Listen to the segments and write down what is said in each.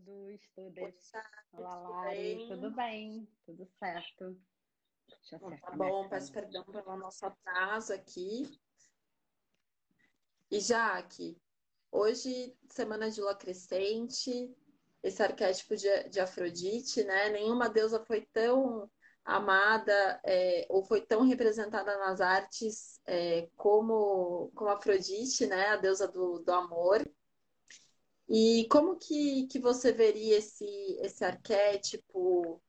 Oi, Estudes. Sara, Olá, tudo Lari. Tudo bem? bem? Tudo certo. Deixa eu Então, tá acertar minha bom, peço câmera. perdão pelo nosso atraso aqui. E Jaque, hoje, semana de lua crescente, esse arquétipo de Afrodite, né? Nenhuma deusa foi tão amada, ou foi tão representada nas artes, como Afrodite, né? A deusa do amor. E como que você veria esse arquétipo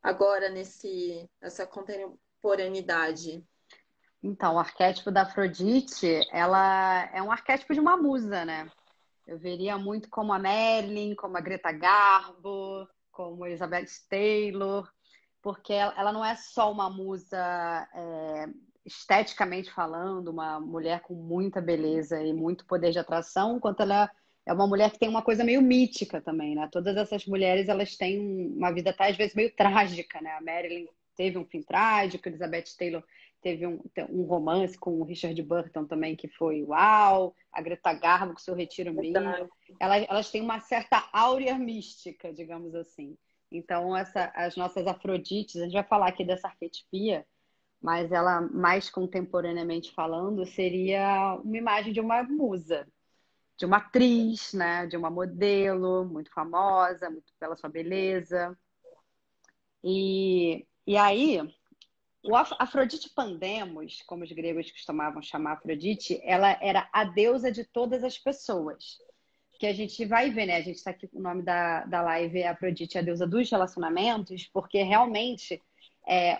agora nessa contemporaneidade? Então, o arquétipo da Afrodite, ela é um arquétipo de uma musa, né? Eu veria muito como a Marilyn, como a Greta Garbo, como a Elizabeth Taylor, porque ela não é só uma musa esteticamente falando, uma mulher com muita beleza e muito poder de atração, quanto ela é uma mulher que tem uma coisa meio mítica também, né? Todas essas mulheres, elas têm uma vida até às vezes meio trágica, né? A Marilyn teve um fim trágico, a Elizabeth Taylor teve um romance com o Richard Burton também que foi uau, a Greta Garbo com seu Retiro Me. Verdade. Elas têm uma certa áurea mística, digamos assim. Então, as nossas Afrodites, a gente vai falar aqui dessa arquetipia, mas ela, mais contemporaneamente falando, seria uma imagem de uma musa, de uma atriz, né? De uma modelo muito famosa, muito pela sua beleza. E aí, o Afrodite Pandemos, como os gregos costumavam chamar Afrodite, ela era a deusa de todas as pessoas. Que a gente vai ver, né? A gente está aqui com o nome da live é Afrodite, a deusa dos relacionamentos, porque realmente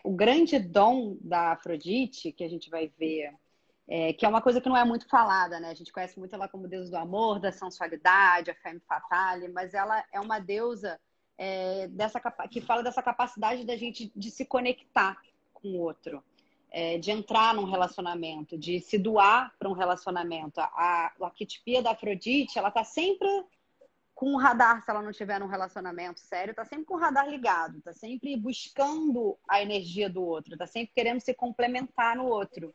o grande dom da Afrodite, que a gente vai ver, que é uma coisa que não é muito falada, né? A gente conhece muito ela como deusa do amor, da sensualidade, a femme fatale, mas ela é uma deusa que fala dessa capacidade da gente de se conectar com o outro, de entrar num relacionamento, de se doar para um relacionamento. A arquetipia da Afrodite, ela tá sempre com o radar, se ela não estiver num relacionamento sério, tá sempre com o radar ligado, tá sempre buscando a energia do outro, tá sempre querendo se complementar no outro.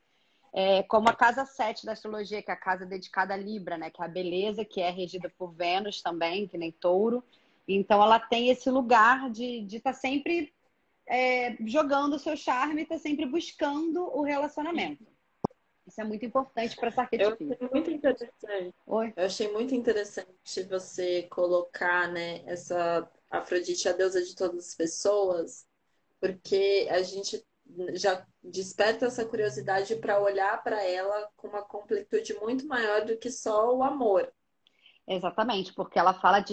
Como a casa 7 da astrologia, que é a casa dedicada a Libra, né? Que é a beleza, que é regida por Vênus também, que nem Touro. Então ela tem esse lugar de estar sempre jogando o seu charme, está sempre buscando o relacionamento. Isso é muito importante para essa Eu arquetipia. achei muito interessante. Oi? Eu achei muito interessante você colocar, né, essa Afrodite, a deusa de todas as pessoas, porque a gente já desperta essa curiosidade para olhar para ela com uma completude muito maior do que só o amor. Exatamente, porque ela fala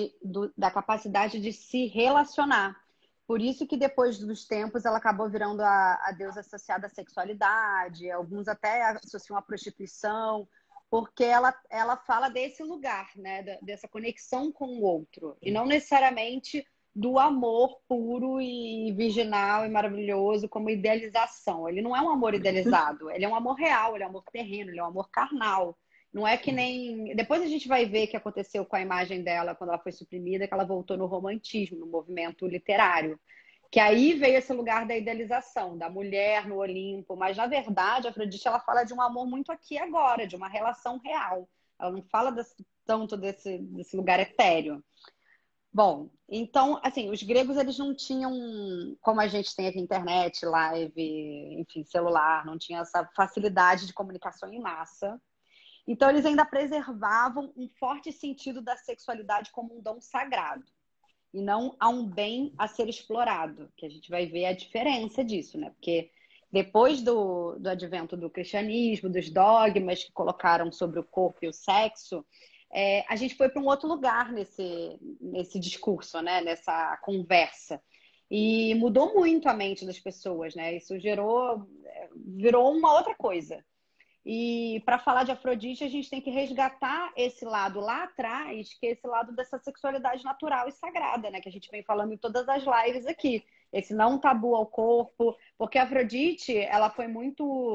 da capacidade de se relacionar. Por isso que depois dos tempos ela acabou virando a deusa associada à sexualidade, alguns até associam à prostituição, porque ela fala desse lugar, né, dessa conexão com o outro, e não necessariamente do amor puro e virginal e maravilhoso como idealização. Ele não é um amor idealizado, ele é um amor real, ele é um amor terreno, ele é um amor carnal. Não é que nem. Depois a gente vai ver o que aconteceu com a imagem dela quando ela foi suprimida, que ela voltou no romantismo, no movimento literário. Que aí veio esse lugar da idealização, da mulher no Olimpo. Mas, na verdade, a Afrodite ela fala de um amor muito aqui e agora, de uma relação real. Ela não fala tanto desse lugar etéreo. Bom, então, assim, os gregos eles não tinham, como a gente tem aqui internet, live, enfim, celular, não tinha essa facilidade de comunicação em massa. Então, eles ainda preservavam um forte sentido da sexualidade como um dom sagrado e não a um bem a ser explorado, que a gente vai ver a diferença disso, né? Porque depois do advento do cristianismo, dos dogmas que colocaram sobre o corpo e o sexo, a gente foi para um outro lugar nesse discurso, né? Nessa conversa. E mudou muito a mente das pessoas, né? Isso virou uma outra coisa. E para falar de Afrodite, a gente tem que resgatar esse lado lá atrás, que é esse lado dessa sexualidade natural e sagrada, né? Que a gente vem falando em todas as lives aqui. Esse não tabu ao corpo, porque a Afrodite, ela foi muito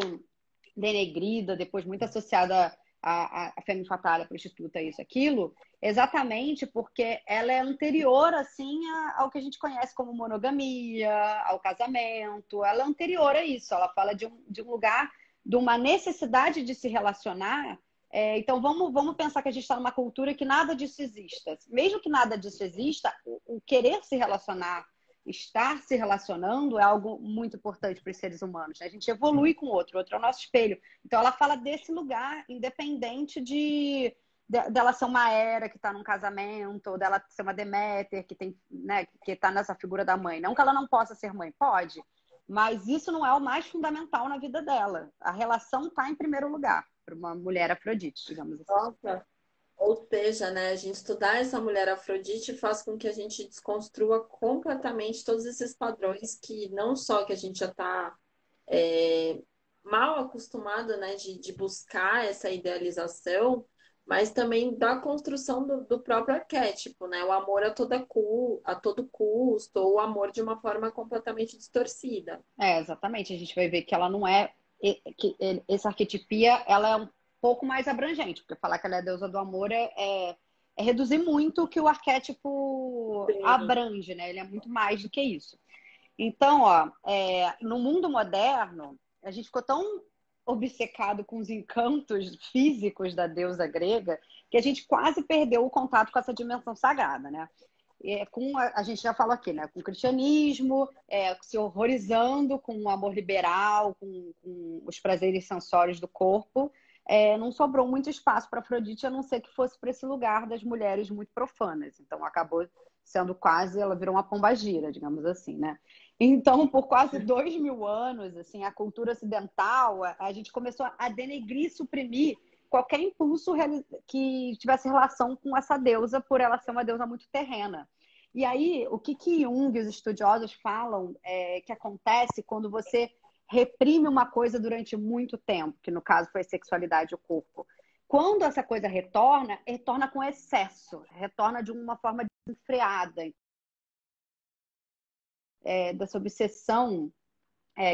denegrida, depois muito associada à femme fatale, à prostituta, isso, aquilo, exatamente porque ela é anterior, assim, ao que a gente conhece como monogamia, ao casamento, ela é anterior a isso, ela fala de um lugar, de uma necessidade de se relacionar Então, vamos pensar que a gente está numa cultura que nada disso exista. Mesmo que nada disso exista, o querer se relacionar, estar se relacionando é algo muito importante para os seres humanos, né? A gente evolui com o outro é o nosso espelho. Então, ela fala desse lugar, independente dela ser uma Hera que está num casamento, ou dela ser uma Deméter que tem, né, que está nessa figura da mãe. Não que ela não possa ser mãe, pode, mas isso não é o mais fundamental na vida dela. A relação está em primeiro lugar para uma mulher Afrodite, digamos assim. Nossa. Ou seja, né, a gente estudar essa mulher Afrodite faz com que a gente desconstrua completamente todos esses padrões que não só que a gente já está mal acostumado, né, de buscar essa idealização, mas também da construção do próprio arquétipo, né? O amor a todo custo, ou o amor de uma forma completamente distorcida. Exatamente. A gente vai ver que ela não é. Essa arquetipia ela é um pouco mais abrangente, porque falar que ela é a deusa do amor é reduzir muito o que o arquétipo Sim. abrange, né? Ele é muito mais do que isso. Então, ó, no mundo moderno, a gente ficou tão obcecado com os encantos físicos da deusa grega que a gente quase perdeu o contato com essa dimensão sagrada, né? A gente já falou aqui, né? Com o cristianismo, se horrorizando com o amor liberal, com os prazeres sensórios do corpo, não sobrou muito espaço para Afrodite, a não ser que fosse para esse lugar das mulheres muito profanas. Então, acabou sendo quase, ela virou uma pombagira, digamos assim, né? Então, por quase 2000 anos, assim, a cultura ocidental, a gente começou a denegrir, suprimir qualquer impulso que tivesse relação com essa deusa, por ela ser uma deusa muito terrena. E aí, o que Jung e os estudiosos falam que acontece quando você reprime uma coisa durante muito tempo, que no caso foi a sexualidade e o corpo. Quando essa coisa retorna com excesso, retorna de uma forma desenfreada, dessa obsessão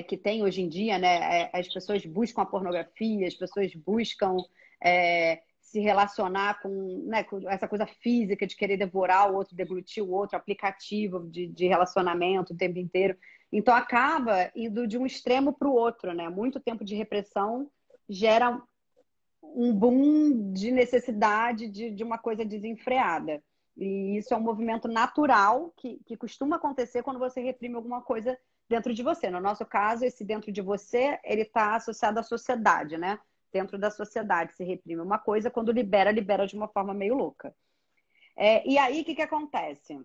que tem hoje em dia, né? As pessoas buscam a pornografia, as pessoas buscam se relacionar né, com essa coisa física de querer devorar o outro, deglutir o outro, aplicativo de relacionamento o tempo inteiro. Então acaba indo de um extremo para o outro, né? Muito tempo de repressão gera um boom de necessidade de uma coisa desenfreada. E isso é um movimento natural que costuma acontecer quando você reprime alguma coisa dentro de você. No nosso caso, esse dentro de você, ele está associado à sociedade, né? Dentro da sociedade se reprime uma coisa, quando libera de uma forma meio louca. E aí, o que acontece?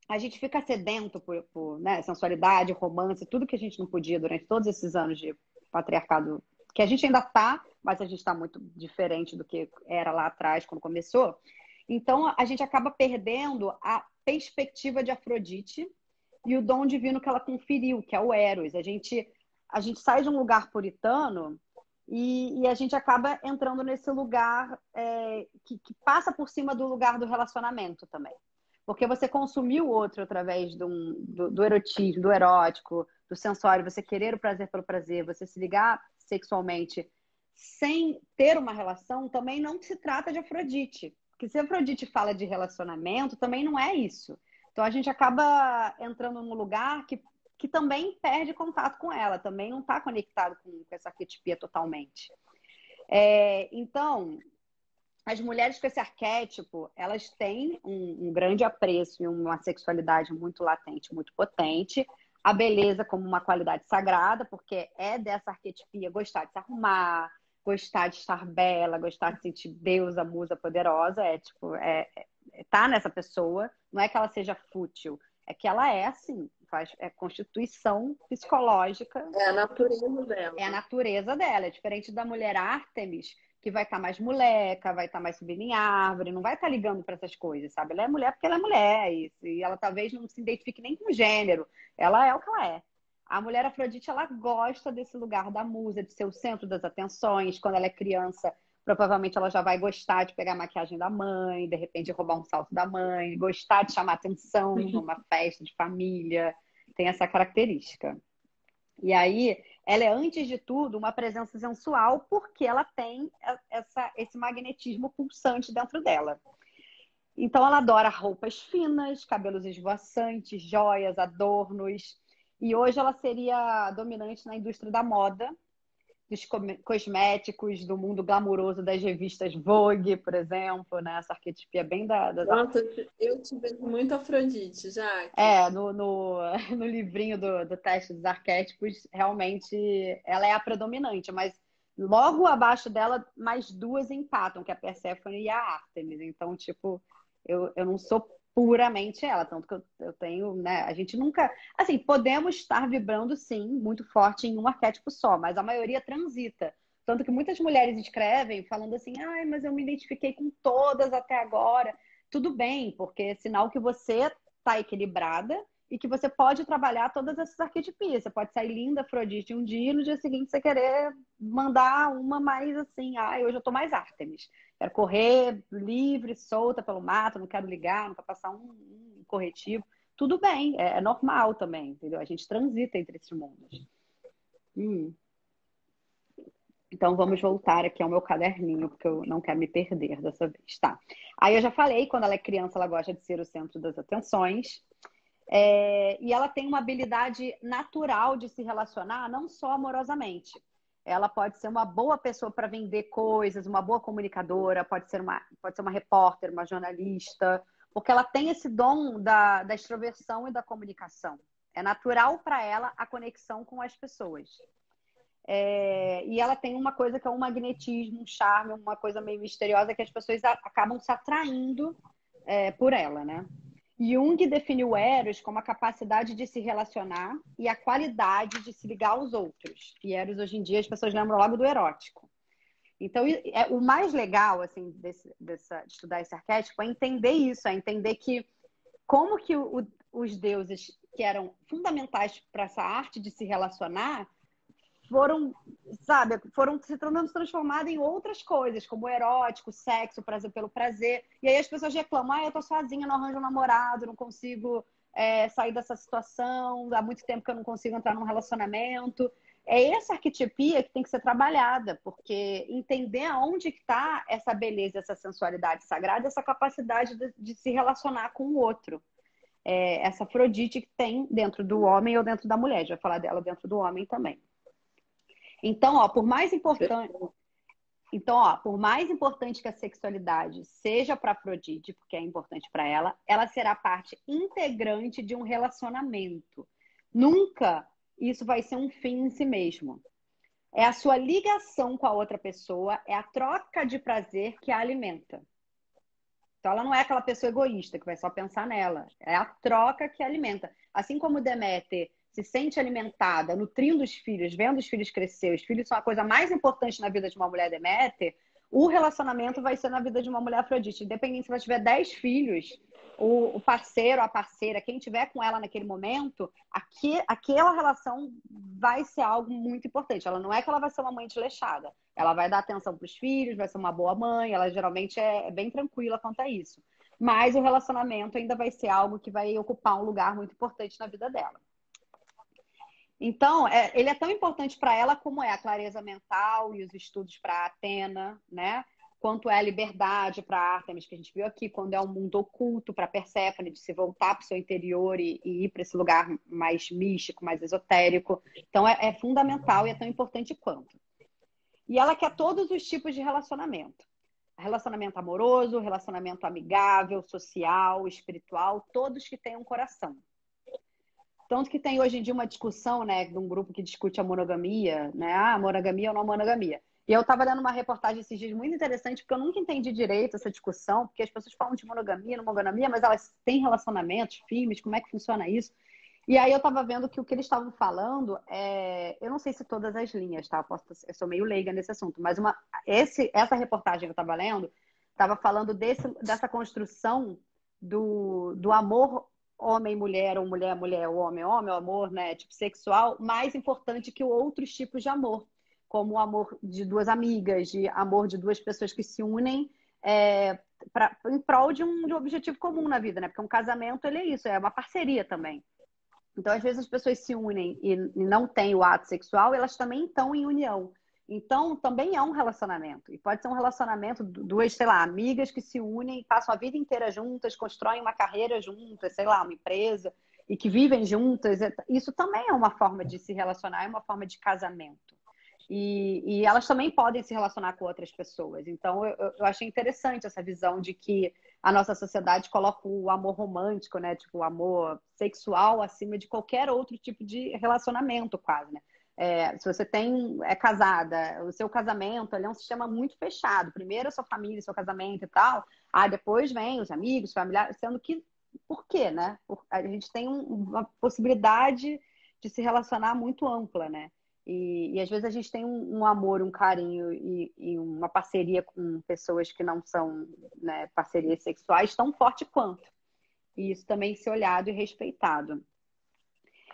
A gente fica sedento por né, sensualidade, romance, tudo que a gente não podia durante todos esses anos de patriarcado, que a gente ainda está, mas a gente está muito diferente do que era lá atrás, quando começou. Então, a gente acaba perdendo a perspectiva de Afrodite e o dom divino que ela conferiu, que é o Eros. A gente sai de um lugar puritano e a gente acaba entrando nesse lugar que passa por cima do lugar do relacionamento também. Porque você consumir o outro através do erotismo, do erótico, do sensório, você querer o prazer pelo prazer, você se ligar sexualmente sem ter uma relação, também não se trata de Afrodite. Porque se Afrodite fala de relacionamento, também não é isso. Então a gente acaba entrando num lugar que também perde contato com ela, também não está conectado com essa arquetipia totalmente. Então, as mulheres com esse arquétipo, elas têm um grande apreço e uma sexualidade muito latente, muito potente. A beleza como uma qualidade sagrada, porque é dessa arquetipia gostar de se arrumar, gostar de estar bela, gostar de sentir deusa, musa poderosa. Tá nessa pessoa. Não é que ela seja fútil, é que ela é assim, é constituição psicológica. É a natureza dela. É a natureza dela. É diferente da mulher Ártemis, que vai estar mais moleca, vai estar mais subindo em árvore, não vai estar ligando para essas coisas, sabe? Ela é mulher porque ela é mulher, e ela talvez não se identifique nem com gênero. Ela é o que ela é. A mulher Afrodite, ela gosta desse lugar da musa, de ser o centro das atenções. Quando ela é criança, provavelmente ela já vai gostar de pegar a maquiagem da mãe, de repente roubar um salto da mãe, gostar de chamar atenção numa festa de família. Tem essa característica. E aí, ela é, antes de tudo, uma presença sensual, porque ela tem esse magnetismo pulsante dentro dela. Então, ela adora roupas finas, cabelos esvoaçantes, joias, adornos. E hoje ela seria dominante na indústria da moda, dos cosméticos, do mundo glamuroso das revistas Vogue, por exemplo, né? Essa arquetipia bem das... Nossa, eu te vejo muito Afrodite, Jaque. É, no livrinho do teste dos arquétipos, realmente ela é a predominante, mas logo abaixo dela, mais duas empatam, que é a Perséfone e a Ártemis. Então, tipo, eu não sou puramente ela, tanto que eu tenho, né? A gente nunca. Assim, podemos estar vibrando, sim, muito forte em um arquétipo só, mas a maioria transita. Tanto que muitas mulheres escrevem falando assim, ai, mas eu me identifiquei com todas até agora. Tudo bem, porque é sinal que você está equilibrada e que você pode trabalhar todas essas arquetipias. Você pode sair linda, Afrodite, um dia e no dia seguinte você querer mandar uma mais assim, hoje eu tô mais Ártemis. Quero correr livre, solta pelo mato, não quero ligar, não quero passar um corretivo. Tudo bem, é normal também, entendeu? A gente transita entre esses mundos. Então vamos voltar aqui ao meu caderninho, porque eu não quero me perder dessa vez. Tá. Aí eu já falei, quando ela é criança, ela gosta de ser o centro das atenções. E ela tem uma habilidade natural de se relacionar, não só amorosamente. Ela pode ser uma boa pessoa para vender coisas, uma boa comunicadora, pode ser uma repórter, uma jornalista, porque ela tem esse dom da extroversão e da comunicação. É natural para ela a conexão com as pessoas. E ela tem uma coisa que é um magnetismo, um charme, uma coisa meio misteriosa que as pessoas acabam se atraindo por ela, né? Jung definiu o Eros como a capacidade de se relacionar e a qualidade de se ligar aos outros. E Eros, hoje em dia, as pessoas lembram logo do erótico. Então, o mais legal, assim, de estudar esse arquétipo é entender isso, é entender que como que os deuses que eram fundamentais para essa arte de se relacionar foram se transformadas em outras coisas, como o erótico, o sexo, o prazer pelo prazer. E aí as pessoas reclamam, eu tô sozinha, não arranjo um namorado, não consigo sair dessa situação, há muito tempo que eu não consigo entrar num relacionamento. É essa arquetipia que tem que ser trabalhada, porque entender aonde que está essa beleza, essa sensualidade sagrada, essa capacidade de se relacionar com o outro. Essa Afrodite que tem dentro do homem ou dentro da mulher, a gente vai falar dela dentro do homem também. Então, por mais importante que a sexualidade seja para Afrodite, porque é importante para ela, ela será parte integrante de um relacionamento. Nunca isso vai ser um fim em si mesmo. É a sua ligação com a outra pessoa, é a troca de prazer que a alimenta. Então, ela não é aquela pessoa egoísta que vai só pensar nela. É a troca que alimenta. Assim como Deméter se sente alimentada, nutrindo os filhos, vendo os filhos crescer, os filhos são a coisa mais importante na vida de uma mulher Deméter, o relacionamento vai ser na vida de uma mulher Afrodite. Independente se ela tiver 10 filhos, o parceiro, a parceira, quem tiver com ela naquele momento, aquela relação vai ser algo muito importante. Ela não é que ela vai ser uma mãe desleixada. Ela vai dar atenção para os filhos, vai ser uma boa mãe, ela geralmente é bem tranquila quanto a isso. Mas o relacionamento ainda vai ser algo que vai ocupar um lugar muito importante na vida dela. Então, ele é tão importante para ela como é a clareza mental e os estudos para Atena, né? Quanto é a liberdade para Ártemis, que a gente viu aqui, quando é um mundo oculto para Perséfone, de se voltar para o seu interior e ir para esse lugar mais místico, mais esotérico. Então, é fundamental e é tão importante quanto. E ela quer todos os tipos de relacionamento. Relacionamento amoroso, relacionamento amigável, social, espiritual, todos que tenham coração. Tanto que tem hoje em dia uma discussão, né, de um grupo que discute a monogamia, né? Monogamia ou não monogamia. E eu estava lendo uma reportagem esses dias muito interessante, porque eu nunca entendi direito essa discussão, porque as pessoas falam de monogamia, não monogamia, mas elas têm relacionamentos, filhos, como é que funciona isso? E aí eu estava vendo que o que eles estavam falando eu não sei se todas as linhas, tá? Eu sou meio leiga nesse assunto, mas essa reportagem que eu estava lendo estava falando dessa construção do amor homem-mulher, ou mulher-mulher, ou homem-homem, o amor, né, tipo sexual, mais importante que outros tipos de amor, como o amor de duas amigas, de amor de duas pessoas que se unem em prol de um objetivo comum na vida, né? Porque um casamento, ele é isso, é uma parceria também. Então, às vezes as pessoas se unem e não têm o ato sexual, elas também estão em união. Então, também é um relacionamento. E pode ser um relacionamento, duas, sei lá, amigas que se unem e passam a vida inteira juntas, constroem uma carreira juntas, sei lá, uma empresa, e que vivem juntas. Isso também é uma forma de se relacionar, é uma forma de casamento. E elas também podem se relacionar com outras pessoas. Então, eu achei interessante essa visão de que a nossa sociedade coloca o amor romântico, né? Tipo, o amor sexual acima de qualquer outro tipo de relacionamento, quase, né? Se você é casada, o seu casamento ali é um sistema muito fechado. Primeiro a sua família, seu casamento e tal. Aí depois vem os amigos, familiares, sendo que, por quê, né? A gente tem uma possibilidade de se relacionar muito ampla, né? E às vezes a gente tem um amor, um carinho e uma parceria com pessoas que não são, né, parcerias sexuais tão forte quanto. E isso também ser olhado e respeitado.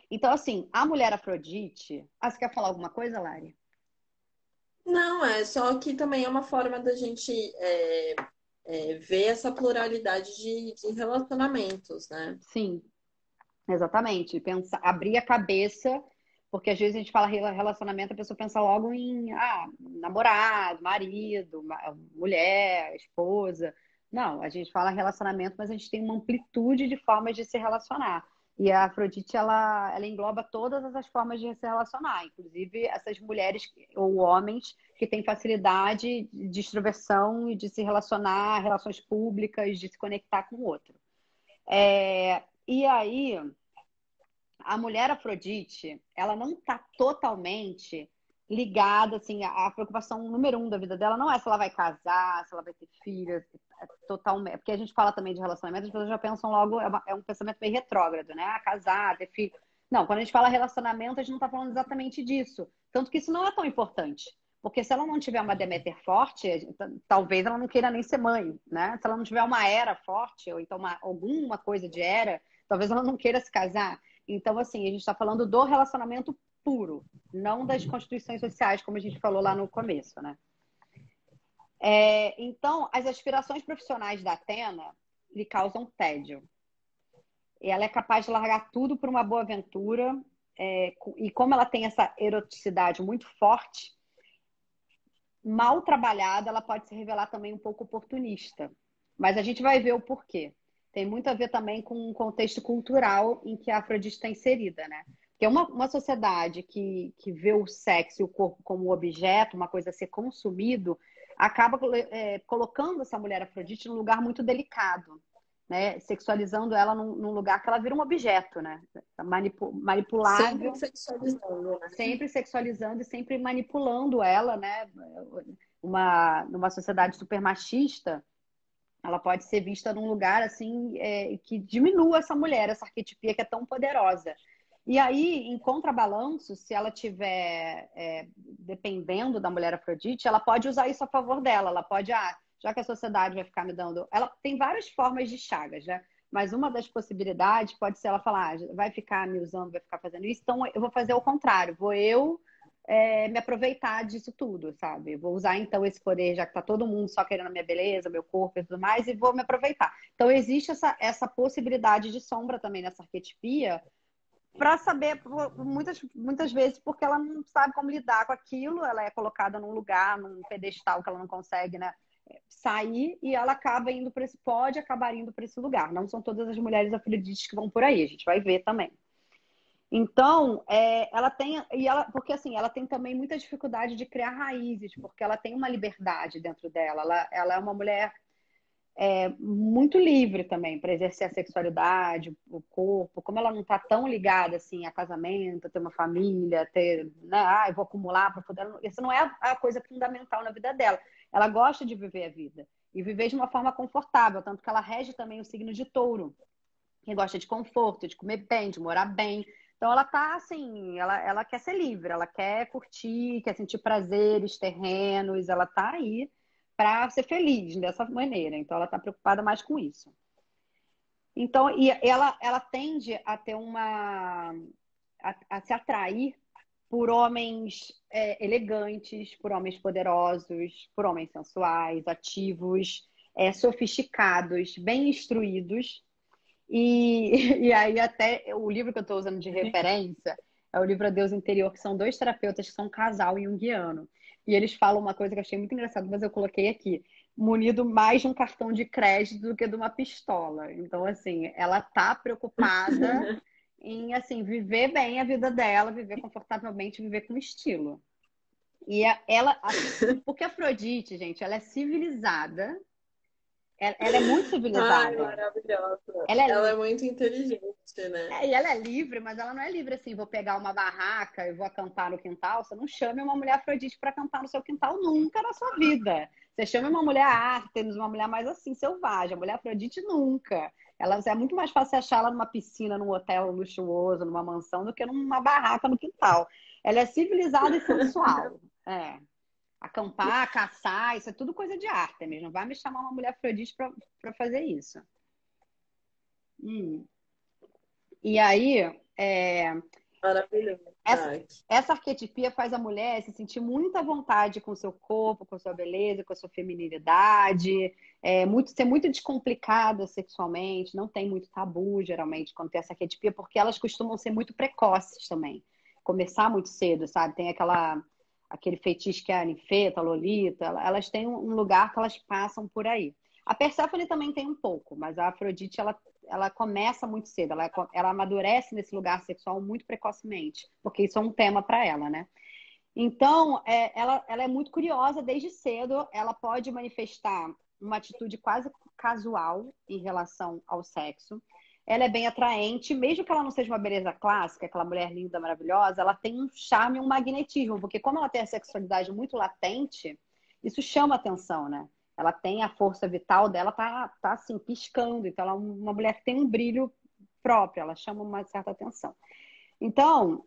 Então, assim, a mulher Afrodite. Ah, você quer falar alguma coisa, Lari? Não, é só que também é uma forma da gente ver essa pluralidade de relacionamentos, né? Sim, exatamente. Pensar, abrir a cabeça, porque às vezes a gente fala relacionamento, a pessoa pensa logo em namorado, marido, mulher, esposa. Não, a gente fala relacionamento, mas a gente tem uma amplitude de formas de se relacionar. E a Afrodite, ela engloba todas as formas de se relacionar, inclusive essas mulheres ou homens que têm facilidade de extroversão e de se relacionar, relações públicas, de se conectar com o outro. E aí, a mulher Afrodite, ela não está totalmente ligada, assim, a preocupação número um da vida dela não é se ela vai casar, se ela vai ter filhos, totalmente. Porque a gente fala também de relacionamento, as pessoas já pensam logo, é um pensamento meio retrógrado, né? Casar, ter filho. Não, quando a gente fala relacionamento, a gente não está falando exatamente disso. Tanto que isso não é tão importante. Porque se ela não tiver uma Deméter forte, talvez ela não queira nem ser mãe, né? Se ela não tiver uma Hera forte, ou então alguma coisa de Hera, talvez ela não queira se casar. Então, assim, a gente está falando do relacionamento puro, não das constituições sociais, como a gente falou lá no começo, né? Então, as aspirações profissionais da Atena lhe causam tédio. E ela é capaz de largar tudo por uma boa aventura, e como ela tem essa eroticidade muito forte, mal trabalhada, ela pode se revelar também um pouco oportunista. Mas a gente vai ver o porquê. Tem muito a ver também com o contexto cultural em que a Afrodite está inserida, né? Porque uma sociedade que vê o sexo e o corpo como objeto, uma coisa a ser consumido, acaba colocando essa mulher Afrodite num lugar muito delicado, né? Sexualizando ela num lugar que ela vira um objeto, né? Sempre Manipulável, sexualizando, né? sempre sexualizando e sempre manipulando ela, né? Numa sociedade super machista, ela pode ser vista num lugar assim que diminua essa mulher, essa arquetipia que é tão poderosa. E aí, em contrabalanço, se ela tiver dependendo da mulher Afrodite, ela pode usar isso a favor dela. Ela pode, já que a sociedade vai ficar me dando. Ela tem várias formas de chagas, né? Mas uma das possibilidades pode ser ela falar, vai ficar me usando, vai ficar fazendo isso, então eu vou fazer o contrário, vou eu me aproveitar disso tudo, sabe? Vou usar então esse poder, já que tá todo mundo só querendo a minha beleza, meu corpo e tudo mais, e vou me aproveitar. Então existe essa possibilidade de sombra também nessa arquetipia, para saber, muitas vezes, porque ela não sabe como lidar com aquilo, ela é colocada num lugar, num pedestal que ela não consegue, né, sair, e ela acaba indo para pode acabar indo para esse lugar. Não são todas as mulheres afrodites que vão por aí, a gente vai ver também. Então, ela tem, porque assim, ela tem também muita dificuldade de criar raízes, porque ela tem uma liberdade dentro dela. Ela é uma mulher muito livre também para exercer a sexualidade, o corpo, como ela não está tão ligada assim a casamento, a ter uma família, ter, né, eu vou acumular para poder. Isso não é a coisa fundamental na vida dela. Ela gosta de viver a vida e viver de uma forma confortável, tanto que ela rege também o signo de Touro, que gosta de conforto, de comer bem, de morar bem. Então ela tá assim, ela quer ser livre, ela quer curtir, quer sentir prazeres terrenos, ela tá aí para ser feliz dessa maneira. Então ela tá preocupada mais com isso. Então, e ela tende a ter a se atrair por homens elegantes, por homens poderosos, por homens sensuais, ativos, sofisticados, bem instruídos. E aí até o livro que eu estou usando de referência é o livro A Deus Interior, que são dois terapeutas que são um casal junguiano. E eles falam uma coisa que eu achei muito engraçada, mas eu coloquei aqui, munido mais de um cartão de crédito do que de uma pistola. Então, assim, ela tá preocupada em, assim, viver bem a vida dela, viver confortavelmente, viver com estilo. E ela, porque a Afrodite, gente, ela é civilizada, ela é muito Ai, civilizada. maravilhosa. Ela Ela é, é muito inteligente, né? e ela é livre, mas ela não é livre assim, vou pegar uma barraca e vou acampar no quintal. Você não chame uma mulher Afrodite para acampar no seu quintal nunca na sua vida. Você chama uma mulher Ártemis, uma mulher mais assim, selvagem. A mulher Afrodite nunca. Ela é muito mais fácil achar ela numa piscina, num hotel luxuoso, numa mansão, do que numa barraca no quintal. Ela é civilizada e sensual. É. Acampar, caçar, isso é tudo coisa de Ártemis. Não vai me chamar uma mulher Afrodite para fazer isso. Hum. E aí, Maravilhoso. essa, Ai, essa arquetipia faz a mulher se sentir muito à vontade com o seu corpo, com a sua beleza, com a sua feminilidade, ser muito descomplicada sexualmente, não tem muito tabu, geralmente, quando tem essa arquetipia, porque elas costumam ser muito precoces também. Começar muito cedo, sabe? Tem aquele feitiço que é a ninfeta, a Lolita, elas têm um lugar que elas passam por aí. A Perséfone também tem um pouco, mas a Afrodite, ela começa muito cedo, ela amadurece nesse lugar sexual muito precocemente, porque isso é um tema para ela, né? Então, ela é muito curiosa desde cedo, ela pode manifestar uma atitude quase casual em relação ao sexo. Ela é bem atraente, mesmo que ela não seja uma beleza clássica, aquela mulher linda, maravilhosa, ela tem um charme, um magnetismo, porque como ela tem a sexualidade muito latente, isso chama atenção, né? Ela tem a força vital dela, tá assim, piscando. Então, ela é uma mulher que tem um brilho próprio, ela chama uma certa atenção. Então,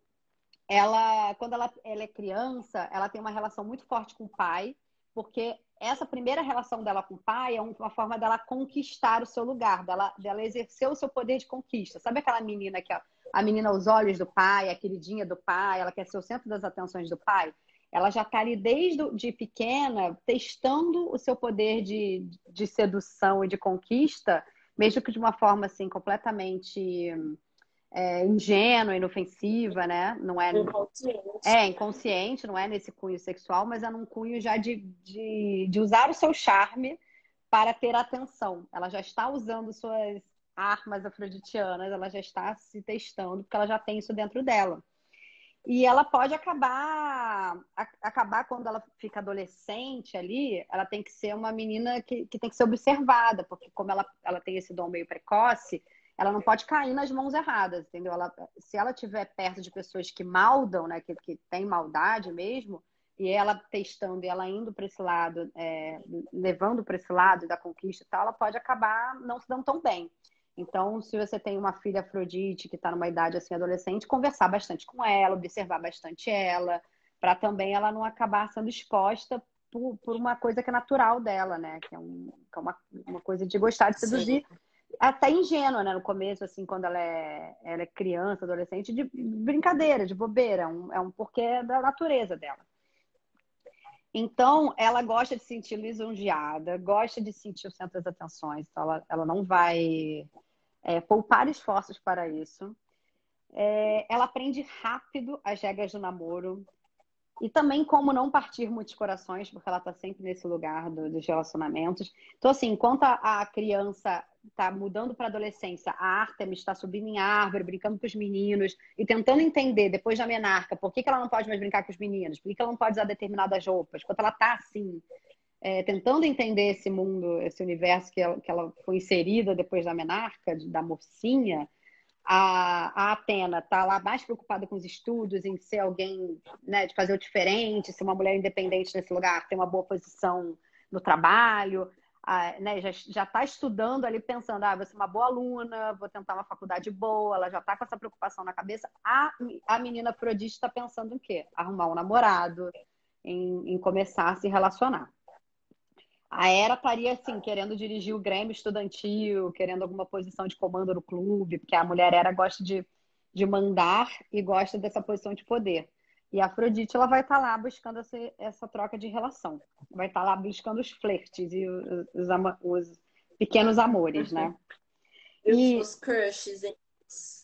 quando ela é criança, ela tem uma relação muito forte com o pai, porque essa primeira relação dela com o pai é uma forma dela conquistar o seu lugar, dela exercer o seu poder de conquista. Sabe aquela menina que a menina aos olhos do pai, a queridinha do pai, ela quer ser o centro das atenções do pai? Ela já está ali desde de pequena testando o seu poder de sedução e de conquista, mesmo que de uma forma assim completamente ingênua, inofensiva, né? Não inconsciente. inconsciente, não é nesse cunho sexual, mas é num cunho já de usar o seu charme para ter atenção. Ela já está usando suas armas afroditianas, ela já está se testando, porque ela já tem isso dentro dela. E ela pode acabar quando ela fica adolescente ali, ela tem que ser uma menina que tem que ser observada, porque como ela tem esse dom meio precoce, ela não pode cair nas mãos erradas, entendeu? Se ela estiver perto de pessoas que maldam, né, que tem maldade mesmo, e ela testando e ela indo para esse lado, levando para esse lado da conquista e tal, ela pode acabar não se dando tão bem. Então, se você tem uma filha Afrodite que está numa idade assim adolescente, conversar bastante com ela, observar bastante ela, para também ela não acabar sendo exposta por uma coisa que é natural dela, né? Que é uma coisa de gostar de Sim. seduzir, até ingênua, né? No começo, assim, quando ela é criança, adolescente, de brincadeira, de bobeira, é um porquê da natureza dela. Então, ela gosta de se sentir lisonjeada, gosta de sentir o centro das atenções, então ela não vai poupar esforços para isso. Ela aprende rápido as regras do namoro e também como não partir muitos corações, porque ela está sempre nesse lugar dos relacionamentos. Então, assim, enquanto a criança está mudando para a adolescência, a Artemis está subindo em árvore, brincando com os meninos e tentando entender, depois da menarca, por que ela não pode mais brincar com os meninos, por que ela não pode usar determinadas roupas. Enquanto ela está, assim, tentando entender esse mundo, esse universo que ela foi inserida depois da menarca, da mocinha, a Atena está lá mais preocupada com os estudos, em ser alguém, né, de fazer o diferente, ser uma mulher independente nesse lugar, ter uma boa posição no trabalho, né, já está estudando ali pensando, vou ser uma boa aluna, vou tentar uma faculdade boa, ela já está com essa preocupação na cabeça. A menina Afrodite está pensando em quê? Arrumar um namorado, em começar a se relacionar. A Hera estaria, assim, querendo dirigir o Grêmio estudantil, querendo alguma posição de comando no clube, porque a mulher Hera gosta de mandar e gosta dessa posição de poder. E a Afrodite, ela vai estar lá buscando essa troca de relação. Vai estar lá buscando os flertes e os pequenos amores, né? E E os crushes, hein?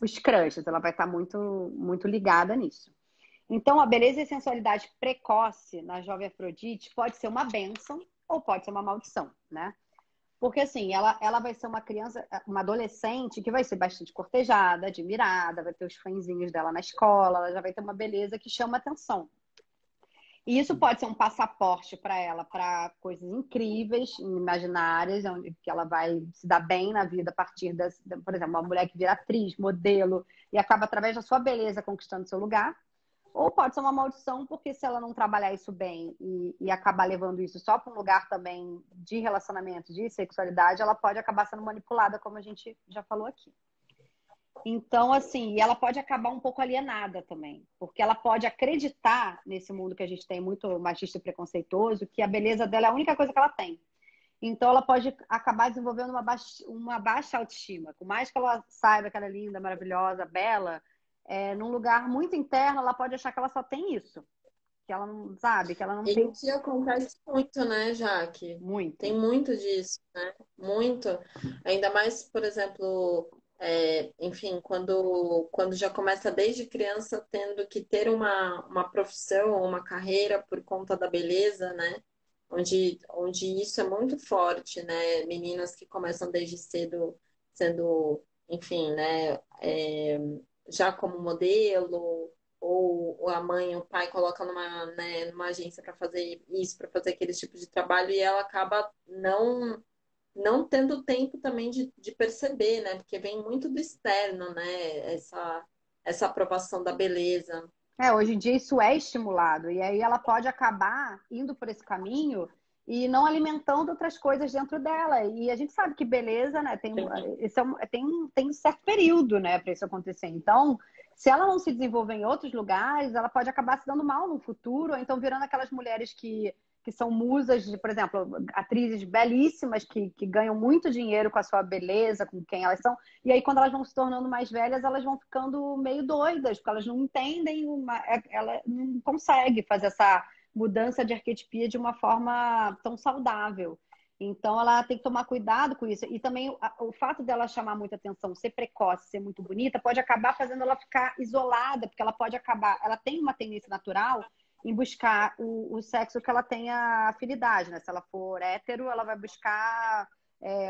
os crushes, ela vai estar muito, muito ligada nisso. Então, a beleza e a sensualidade precoce na jovem Afrodite pode ser uma bênção ou pode ser uma maldição, né? Porque, assim, ela vai ser uma criança, uma adolescente que vai ser bastante cortejada, admirada, vai ter os fãzinhos dela na escola, ela já vai ter uma beleza que chama atenção. E isso pode ser um passaporte para ela, para coisas incríveis, imaginárias, onde que ela vai se dar bem na vida a partir das, por exemplo, uma mulher que vira atriz, modelo, e acaba através da sua beleza conquistando seu lugar. Ou pode ser uma maldição, porque se ela não trabalhar isso bem e acabar levando isso só para um lugar também de relacionamento, de sexualidade, ela pode acabar sendo manipulada, como a gente já falou aqui. Então, assim, e ela pode acabar um pouco alienada também, porque ela pode acreditar nesse mundo que a gente tem muito machista e preconceituoso, que a beleza dela é a única coisa que ela tem. Então, ela pode acabar desenvolvendo uma baixa autoestima. Por mais que ela saiba que ela é linda, maravilhosa, bela, num lugar muito interno, ela pode achar que ela só tem isso. Que ela não sabe, que ela não E tem isso acontece muito, né, Jaque? Tem muito. muito disso, né? Muito. Ainda mais, por exemplo, enfim, quando já começa desde criança tendo que ter uma profissão, uma carreira por conta da beleza, né? Onde isso é muito forte, né? Meninas que começam desde cedo sendo, enfim, né? Já como modelo ou a mãe, o pai coloca numa agência para fazer isso, para fazer aquele tipo de trabalho, e ela acaba não tendo tempo também de perceber, né? Porque vem muito do externo, né? Essa aprovação da beleza. Hoje em dia isso é estimulado, e aí ela pode acabar indo por esse caminho e não alimentando outras coisas dentro dela. E a gente sabe que beleza, né, tem um certo período, né, para isso acontecer. Então, se ela não se desenvolver em outros lugares, ela pode acabar se dando mal no futuro, ou então virando aquelas mulheres que são musas de, por exemplo, atrizes belíssimas que ganham muito dinheiro com a sua beleza, com quem elas são. E aí, quando elas vão se tornando mais velhas, elas vão ficando meio doidas, porque elas não entendem, ela não consegue fazer essa mudança de arquetipia de uma forma tão saudável. Então, ela tem que tomar cuidado com isso. E também o fato dela chamar muita atenção, ser precoce, ser muito bonita, pode acabar fazendo ela ficar isolada, porque ela pode acabar. Ela tem uma tendência natural em buscar o sexo que ela tenha afinidade, né? Se ela for hétero, ela vai buscar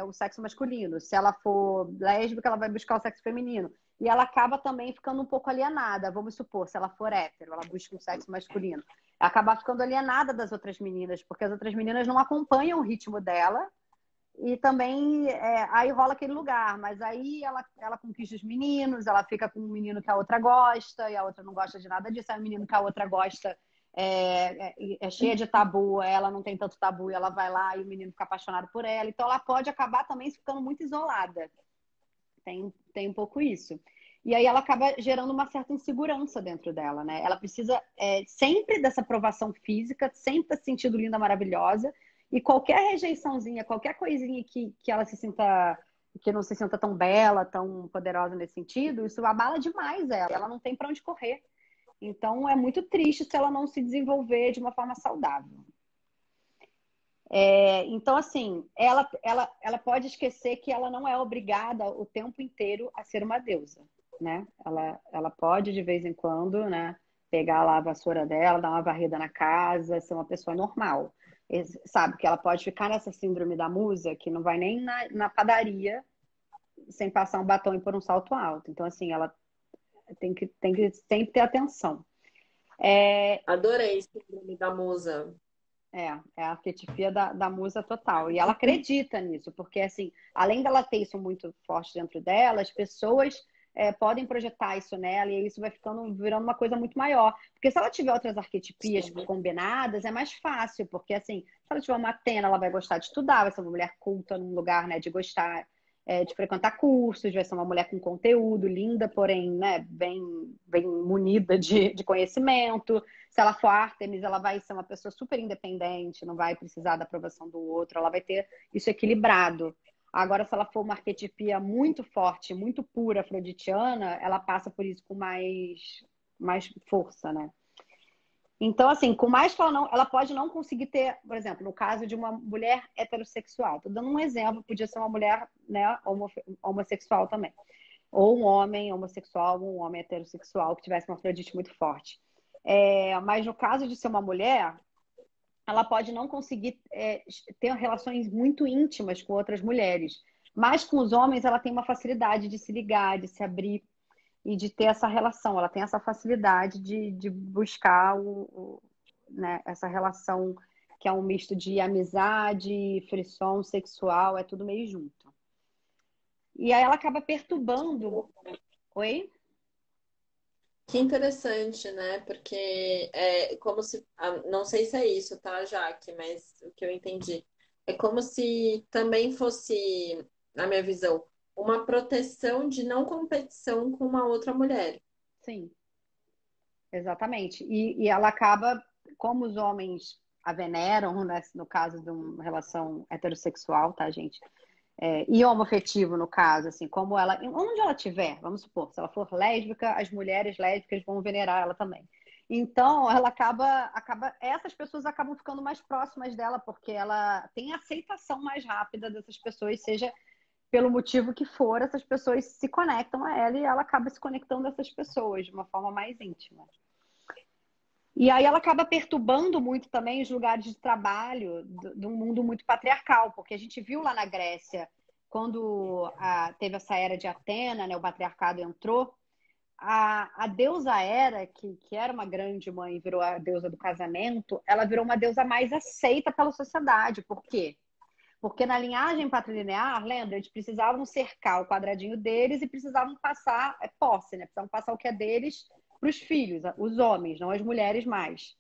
o sexo masculino. Se ela for lésbica, ela vai buscar o sexo feminino. E ela acaba também ficando um pouco alienada. Vamos supor, se ela for hétero, ela busca um sexo masculino. Ela acaba ficando alienada das outras meninas, porque as outras meninas não acompanham o ritmo dela. E também aí rola aquele lugar, mas aí ela conquista os meninos, ela fica com um menino que a outra gosta, e a outra não gosta de nada disso, aí o menino que a outra gosta cheia de tabu, ela não tem tanto tabu, e ela vai lá e o menino fica apaixonado por ela. Então ela pode acabar também ficando muito isolada. Tem um pouco isso. E aí ela acaba gerando uma certa insegurança dentro dela, né? Ela precisa sempre dessa aprovação física, sempre se sentindo linda, maravilhosa, e qualquer rejeiçãozinha, qualquer coisinha que ela se sinta, que não se sinta tão bela, tão poderosa nesse sentido, isso abala demais ela. Ela não tem para onde correr. Então é muito triste se ela não se desenvolver de uma forma saudável. Então, assim, ela pode esquecer que ela não é obrigada o tempo inteiro a ser uma deusa, né? Ela pode, de vez em quando, né, pegar lá a vassoura dela, dar uma varrida na casa, ser uma pessoa normal. Sabe que ela pode ficar nessa síndrome da musa, que não vai nem na padaria sem passar um batom e pôr um salto alto. Então, assim, ela tem que sempre ter atenção. Adorei esse filme da musa. É a arquetipia da musa total. E ela acredita nisso, porque, assim, além dela ter isso muito forte dentro dela, as pessoas podem projetar isso nela e isso vai virando uma coisa muito maior. Porque se ela tiver outras arquetipias Sim. combinadas, é mais fácil, porque, assim, se ela tiver uma Atena, ela vai gostar de estudar, vai ser uma mulher culta num lugar, né, de gostar de frequentar cursos, vai ser uma mulher com conteúdo, linda, porém, né, bem munida de conhecimento. Se ela for Artemis, ela vai ser uma pessoa super independente, não vai precisar da aprovação do outro, ela vai ter isso equilibrado. Agora, se ela for uma arquetipia muito forte, muito pura, afroditiana, ela passa por isso com mais força, né? Então, assim, com mais que ela pode não conseguir ter, por exemplo, no caso de uma mulher heterossexual, estou dando um exemplo, podia ser uma mulher, né, homossexual também. Ou um homem homossexual, ou um homem heterossexual que tivesse uma afrodite muito forte. Mas no caso de ser uma mulher, ela pode não conseguir ter relações muito íntimas com outras mulheres. Mas com os homens, ela tem uma facilidade de se ligar, de se abrir e de ter essa relação. Ela tem essa facilidade de buscar né, essa relação que é um misto de amizade, frisson sexual, é tudo meio junto. E aí ela acaba perturbando. Oi? Que interessante, né? Porque é como se, não sei se é isso, tá, Jaque, mas o que eu entendi é como se também fosse, na minha visão, uma proteção de não competição com uma outra mulher. Sim, exatamente. E ela acaba, como os homens a veneram, né, no caso de uma relação heterossexual, tá, gente? E homoafetivo, no caso, assim, como ela, onde ela tiver, vamos supor, se ela for lésbica, as mulheres lésbicas vão venerar ela também. Então, ela essas pessoas acabam ficando mais próximas dela, porque ela tem aceitação mais rápida dessas pessoas, seja pelo motivo que for, essas pessoas se conectam a ela e ela acaba se conectando a essas pessoas de uma forma mais íntima. E aí ela acaba perturbando muito também os lugares de trabalho de um mundo muito patriarcal, porque a gente viu lá na Grécia, quando teve essa era de Atena, né, o patriarcado entrou, a deusa Hera, que era uma grande mãe e virou a deusa do casamento, ela virou uma deusa mais aceita pela sociedade. Por quê? Porque na linhagem patrilinear, lembra, eles precisavam cercar o quadradinho deles e precisavam passar posse, né? Precisavam passar o que é deles para os filhos, os homens, não as mulheres mais.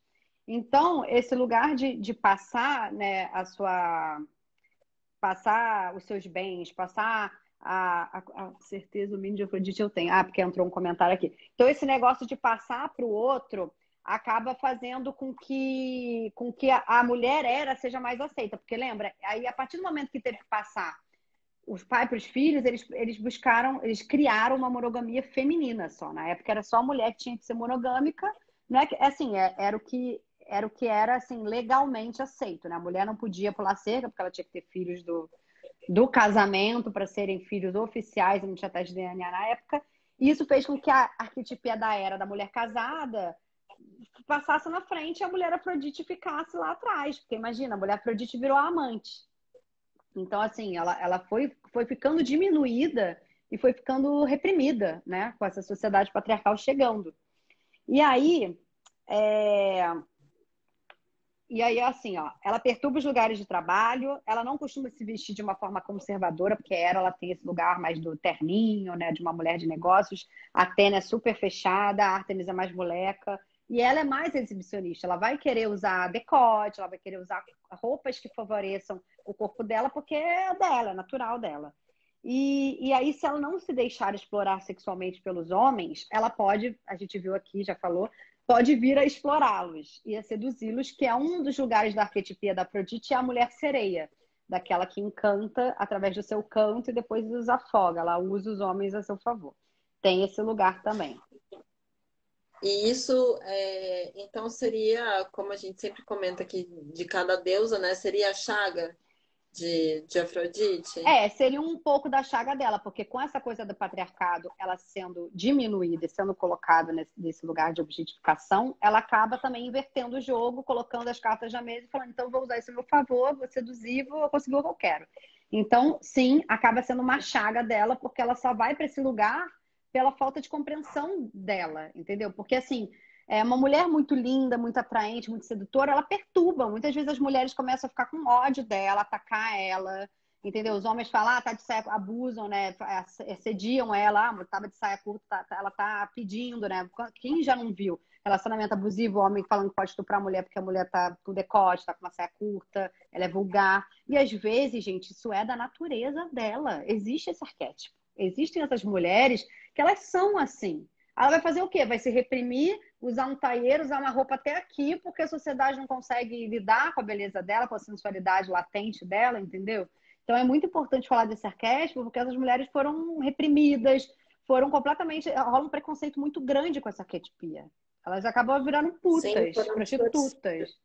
Então, esse lugar de passar, né, passar os seus bens, passar a certeza, o mínimo de Afrodite eu tenho. Ah, porque entrou um comentário aqui. Então, esse negócio de passar para o outro acaba fazendo com que a mulher era seja mais aceita. Porque lembra, aí a partir do momento que teve que passar os pais para os filhos, eles criaram uma monogamia feminina só. Na época era só a mulher que tinha que ser monogâmica, né? Assim, era o que era assim legalmente aceito, né? A mulher não podia pular cerca porque ela tinha que ter filhos do casamento para serem filhos oficiais, não tinha teste de DNA na época. E isso fez com que a arquetipia da era da mulher casada passasse na frente e a mulher Afrodite ficasse lá atrás. Porque imagina, a mulher Afrodite virou a amante. Então, assim, ela foi ficando diminuída e foi ficando reprimida, né? Com essa sociedade patriarcal chegando. E aí, é... assim, ó, ela perturba os lugares de trabalho, ela não costuma se vestir de uma forma conservadora, porque ela tem esse lugar mais do terninho, né? De uma mulher de negócios. A Atena é super fechada, a Artemis é mais moleca. E ela é mais exibicionista. Ela vai querer usar decote, ela vai querer usar roupas que favoreçam o corpo dela, porque é dela, é natural dela. E aí, se ela não se deixar explorar sexualmente pelos homens, ela pode, a gente viu aqui, já falou, pode vir a explorá-los e a seduzi-los, que é um dos lugares da arquetipia da Afrodite, é a mulher sereia, daquela que encanta através do seu canto e depois os afoga, ela usa os homens a seu favor. Tem esse lugar também. E isso, então, seria, como a gente sempre comenta aqui, de cada deusa, né? Seria a chaga de Afrodite? Seria um pouco da chaga dela, porque com essa coisa do patriarcado, ela sendo diminuída e sendo colocada nesse lugar de objetificação, ela acaba também invertendo o jogo, colocando as cartas na mesa e falando, então vou usar isso a meu favor, vou seduzir, vou conseguir o que eu quero. Então, sim, acaba sendo uma chaga dela, porque ela só vai para esse lugar pela falta de compreensão dela, entendeu? Porque assim, uma mulher muito linda, muito atraente, muito sedutora, ela perturba. Muitas vezes as mulheres começam a ficar com ódio dela, atacar ela, entendeu? Os homens falam, tá de saia, abusam, né? Assediam ela, tava de saia curta, ela tá pedindo, né? Quem já não viu relacionamento abusivo, o homem falando que pode estuprar a mulher porque a mulher tá com decote, tá com uma saia curta, ela é vulgar. E às vezes, gente, isso é da natureza dela. Existe esse arquétipo. Existem essas mulheres que elas são assim. Ela vai fazer o quê? Vai se reprimir, usar um tailleur, usar uma roupa até aqui, porque a sociedade não consegue lidar com a beleza dela, com a sensualidade latente dela, entendeu? Então é muito importante falar desse arquétipo, porque essas mulheres foram reprimidas, foram completamente. Rola um preconceito muito grande com essa arquetipia. Elas acabam virando Sim, putas, foram prostitutas.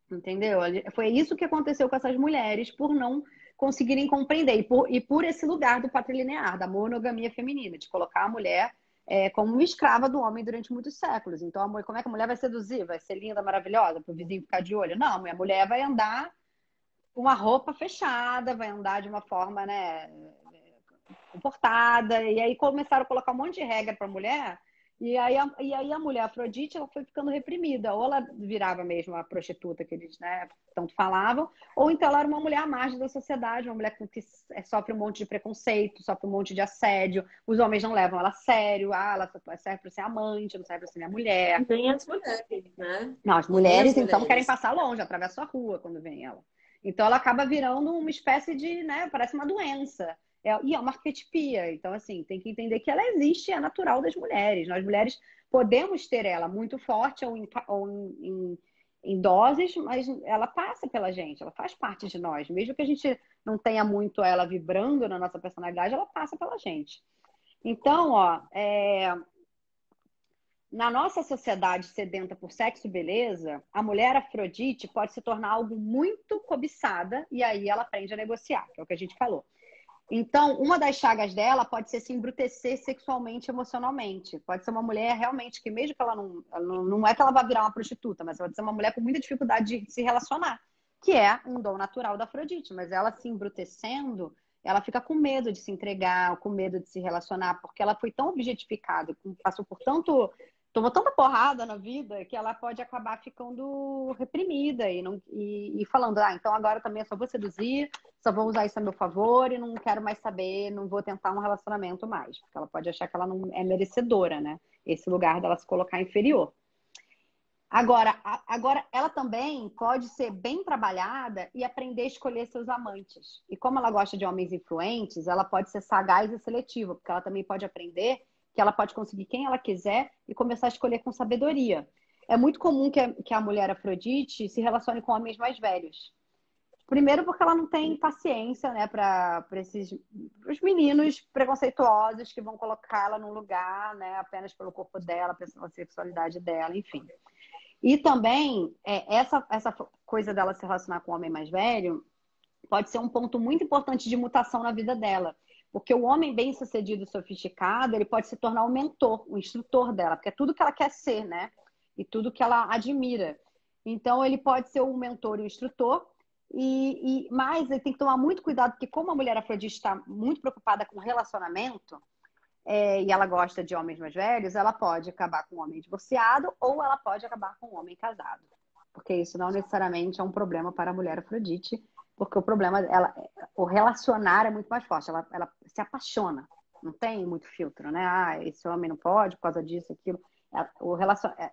Entendeu? Foi isso que aconteceu com essas mulheres por não conseguirem compreender. E por esse lugar do patrilinear, da monogamia feminina, de colocar a mulher como uma escrava do homem durante muitos séculos. Então, como é que a mulher vai seduzir? Vai ser linda, maravilhosa, para o vizinho ficar de olho? Não, a mulher vai andar com uma roupa fechada, vai andar de uma forma, né, comportada. E aí começaram a colocar um monte de regra para a mulher E aí a mulher Afrodite, ela foi ficando reprimida. Ou ela virava mesmo a prostituta que eles, né, tanto falavam, ou então ela era uma mulher à margem da sociedade, uma mulher que sofre um monte de preconceito, sofre um monte de assédio. Os homens não levam ela a sério. Ah, ela só serve para ser amante, não serve para ser minha mulher. Nem as mulheres, né? Não, as E nem as mulheres, então, querem mulheres. passar longe, atravessam a rua quando vem ela. Então, ela acaba virando uma espécie de, né, parece uma doença. E é uma arquetipia. Então, assim, tem que entender que ela existe, é natural das mulheres. Nós mulheres podemos ter ela muito forte ou em doses, mas ela passa pela gente, ela faz parte de nós. Mesmo que a gente não tenha muito ela vibrando na nossa personalidade, ela passa pela gente. Então, ó, na nossa sociedade sedenta por sexo e beleza, a mulher Afrodite pode se tornar algo muito cobiçada e aí ela aprende a negociar, que é o que a gente falou. Então, uma das chagas dela pode ser se embrutecer sexualmente, emocionalmente. Pode ser uma mulher realmente que, mesmo que ela não é que ela vai virar uma prostituta, mas pode ser uma mulher com muita dificuldade de se relacionar, que é um dom natural da Afrodite. Mas ela se embrutecendo, ela fica com medo de se entregar, com medo de se relacionar, porque ela foi tão objetificada, passou por tanto, tomou tanta porrada na vida que ela pode acabar ficando reprimida e falando, então agora também eu só vou seduzir, só vou usar isso a meu favor e não quero mais saber, não vou tentar um relacionamento mais. Porque ela pode achar que ela não é merecedora, né? Esse lugar dela se colocar inferior. Agora, ela também pode ser bem trabalhada e aprender a escolher seus amantes. E como ela gosta de homens influentes, ela pode ser sagaz e seletiva, porque ela também pode aprender que ela pode conseguir quem ela quiser e começar a escolher com sabedoria. É muito comum que a mulher Afrodite se relacione com homens mais velhos. Primeiro porque ela não tem paciência, né, para os meninos preconceituosos que vão colocá-la num lugar, né, apenas pelo corpo dela, pela sexualidade dela, enfim. E também, essa coisa dela se relacionar com um homem mais velho pode ser um ponto muito importante de mutação na vida dela. Porque o homem bem-sucedido e sofisticado, ele pode se tornar o mentor, o instrutor dela, porque é tudo que ela quer ser, né? E tudo que ela admira. Então, ele pode ser o mentor e o instrutor, mas ele tem que tomar muito cuidado, porque como a mulher afrodite está muito preocupada com relacionamento, e ela gosta de homens mais velhos, ela pode acabar com um homem divorciado ou ela pode acabar com um homem casado. Porque isso não necessariamente é um problema para a mulher Afrodite, porque o problema, o relacionar é muito mais forte, ela se apaixona, não tem muito filtro, né? Esse homem não pode por causa disso, aquilo. O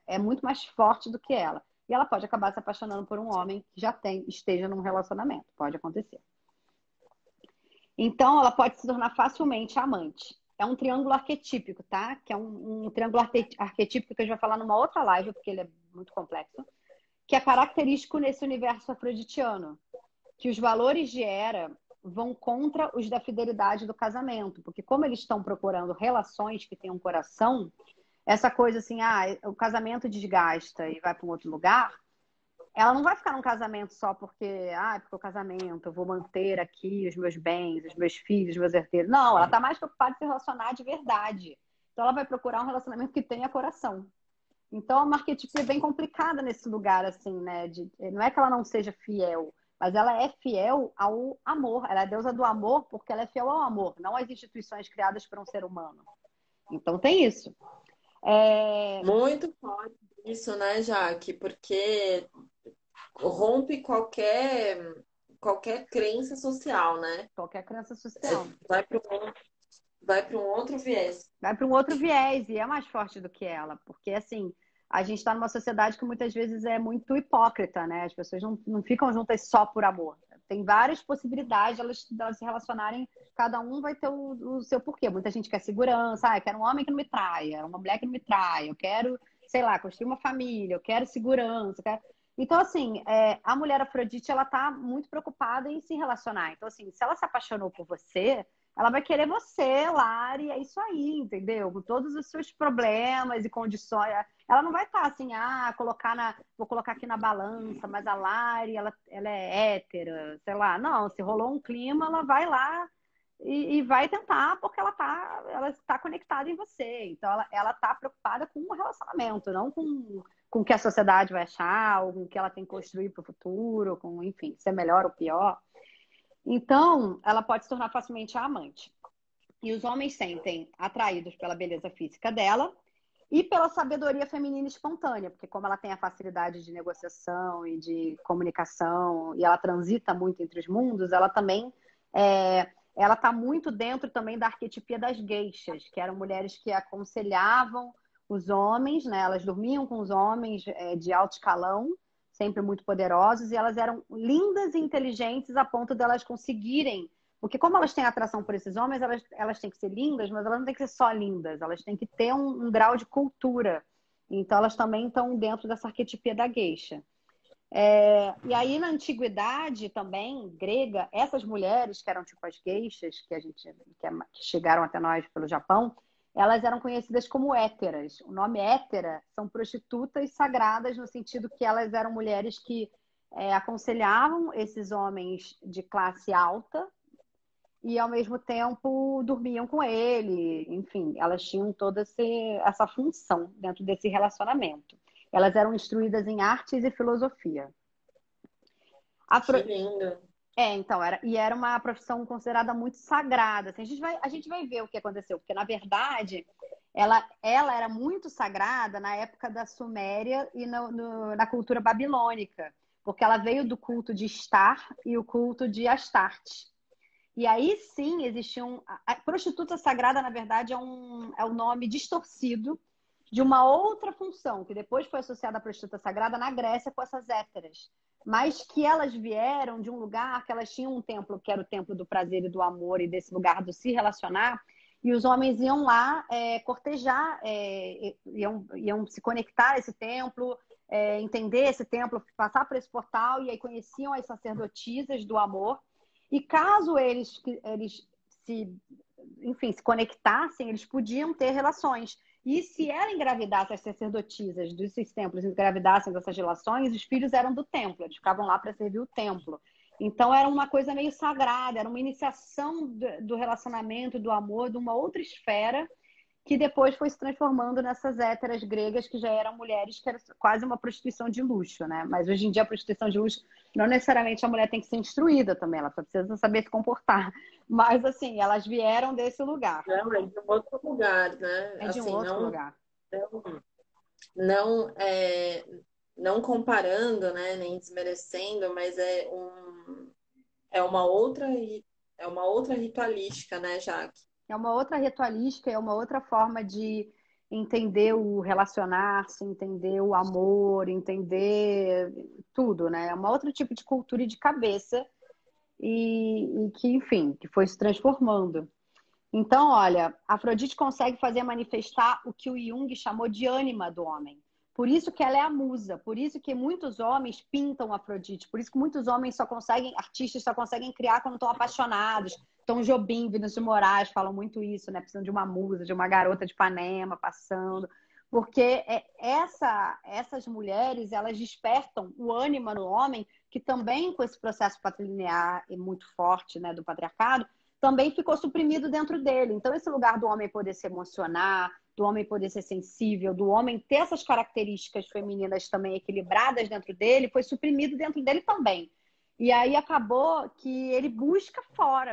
é muito mais forte do que ela. E ela pode acabar se apaixonando por um homem que já esteja num relacionamento, pode acontecer. Então, ela pode se tornar facilmente amante. É um triângulo arquetípico, tá? Que é um triângulo arquetípico que a gente vai falar numa outra live, porque ele é muito complexo, que é característico nesse universo afroditiano, que os valores de Hera vão contra os da fidelidade do casamento, porque como eles estão procurando relações que tenham coração, essa coisa assim, o casamento desgasta e vai para um outro lugar, ela não vai ficar num casamento só porque o casamento, eu vou manter aqui os meus bens, os meus filhos, os meus herdeiros. Não, ela está mais preocupada em se relacionar de verdade. Então ela vai procurar um relacionamento que tenha coração. Então a marketing é bem complicada nesse lugar, assim, né? Não é que ela não seja fiel, mas ela é fiel ao amor. Ela é a deusa do amor porque ela é fiel ao amor, não às instituições criadas por um ser humano. Então tem isso. Muito forte isso, né, Jaque? Porque rompe qualquer crença social, né? Qualquer crença social. Vai para um outro viés. Vai para um outro viés e é mais forte do que ela, porque assim, a gente está numa sociedade que muitas vezes é muito hipócrita, né? As pessoas não ficam juntas só por amor. Tem várias possibilidades delas se relacionarem, cada um vai ter o seu porquê. Muita gente quer segurança, eu quero um homem que não me traia, uma mulher que não me traia, eu quero, sei lá, construir uma família, eu quero segurança. Então, assim, a mulher Afrodite, ela tá muito preocupada em se relacionar. Então, assim, se ela se apaixonou por você, ela vai querer você, Lari, é isso aí, entendeu? Com todos os seus problemas e condições. Ela não vai estar assim, vou colocar aqui na balança, mas a Lari, ela é hétera, sei lá. Não, se rolou um clima, ela vai lá e vai tentar, porque ela está conectada em você. Então, ela tá preocupada com o relacionamento, não com o que a sociedade vai achar, ou com o que ela tem que construir para o futuro, com, enfim, ser melhor ou pior. Então, ela pode se tornar facilmente a amante. E os homens sentem atraídos pela beleza física dela e pela sabedoria feminina espontânea, porque como ela tem a facilidade de negociação e de comunicação, e ela transita muito entre os mundos, ela também ela está muito dentro também da arquetipia das geishas, que eram mulheres que aconselhavam os homens, né? Elas dormiam com os homens de alto escalão, sempre muito poderosos, e elas eram lindas e inteligentes a ponto de elas conseguirem. Porque como elas têm atração por esses homens, elas têm que ser lindas, mas elas não têm que ser só lindas, elas têm que ter um grau de cultura. Então elas também estão dentro dessa arquetipia da geisha. E aí na antiguidade também, grega, essas mulheres que eram tipo as geishas, que chegaram até nós pelo Japão, elas eram conhecidas como héteras. O nome hétera são prostitutas sagradas no sentido que elas eram mulheres que aconselhavam esses homens de classe alta e ao mesmo tempo dormiam com ele. Enfim, elas tinham toda essa função dentro desse relacionamento. Elas eram instruídas em artes e filosofia. Que lindo. Então, era uma profissão considerada muito sagrada. Assim, a gente vai ver o que aconteceu, porque, na verdade, ela era muito sagrada na época da Suméria e na cultura babilônica, porque ela veio do culto de Estar e o culto de Astarte. E aí sim existiam. A prostituta sagrada, na verdade, é um nome distorcido de uma outra função, que depois foi associada à prostituta sagrada na Grécia com essas héteras. Mas que elas vieram de um lugar que elas tinham um templo, que era o templo do prazer e do amor, e desse lugar do se relacionar, e os homens iam lá cortejar, iam se conectar a esse templo, entender esse templo, passar por esse portal, e aí conheciam as sacerdotisas do amor. E caso eles se conectassem, eles podiam ter relações. E se ela engravidasse, as sacerdotisas desses templos engravidassem dessas relações, os filhos eram do templo, eles ficavam lá para servir o templo. Então era uma coisa meio sagrada, era uma iniciação do relacionamento, do amor, de uma outra esfera, que depois foi se transformando nessas héteras gregas que já eram mulheres, que era quase uma prostituição de luxo, né? Mas hoje em dia a prostituição de luxo, não necessariamente a mulher tem que ser instruída também, ela só precisa saber se comportar. Mas, assim, elas vieram desse lugar. Não, é de um outro lugar, né? É de um outro lugar. Não, não comparando, né, nem desmerecendo, mas é uma outra ritualística, né, Jaque? É uma outra ritualística, é uma outra forma de entender o relacionar-se, entender o amor, entender tudo, né? É um outro tipo de cultura e de cabeça e que, enfim, que foi se transformando. Então, olha, Afrodite consegue fazer manifestar o que o Jung chamou de ânima do homem. Por isso que ela é a musa, por isso que muitos homens pintam Afrodite, por isso que muitos homens artistas só conseguem criar quando estão apaixonados. Tom Jobim, Vinícius de Moraes falam muito isso, né? Precisam de uma musa, de uma garota de Ipanema passando. Porque essas mulheres, elas despertam o ânima no homem, que também com esse processo patrilinear e muito forte, né, do patriarcado, também ficou suprimido dentro dele. Então, esse lugar do homem poder se emocionar, do homem poder ser sensível, do homem ter essas características femininas também equilibradas dentro dele, foi suprimido dentro dele também. E aí acabou que ele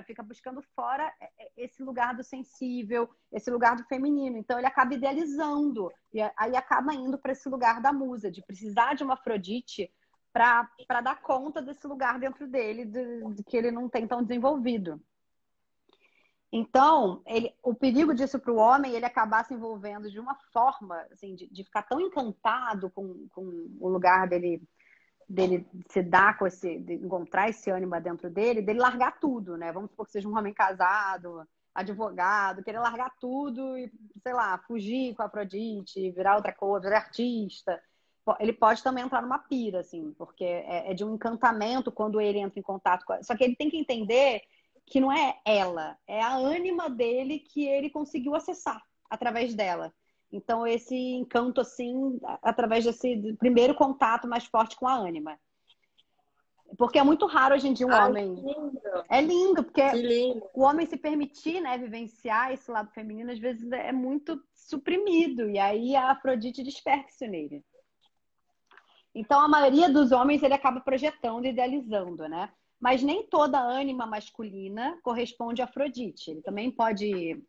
fica buscando fora esse lugar do sensível, esse lugar do feminino. Então, ele acaba idealizando, e aí acaba indo para esse lugar da musa, de precisar de uma Afrodite para dar conta desse lugar dentro dele, de que ele não tem tão desenvolvido. Então, o perigo disso para o homem, ele acabar se envolvendo de uma forma, assim, de ficar tão encantado com o lugar dele se dar de encontrar esse ânima dentro dele largar tudo, né? Vamos supor que seja um homem casado, advogado, querer largar tudo e, sei lá, fugir com a Afrodite, virar outra coisa, virar artista. Ele pode também entrar numa pira, assim, porque é de um encantamento quando ele entra em contato com ela. Só que ele tem que entender que não é ela, é a ânima dele que ele conseguiu acessar através dela. Então, esse encanto, assim, através desse primeiro contato mais forte com a ânima. Porque é muito raro hoje em dia um homem... Lindo. É lindo, porque lindo. O homem se permitir, né, vivenciar esse lado feminino, às vezes é muito suprimido. E aí a Afrodite desperta isso nele. Então, a maioria dos homens, ele acaba projetando, idealizando, né? Mas nem toda ânima masculina corresponde a Afrodite. Ele também pode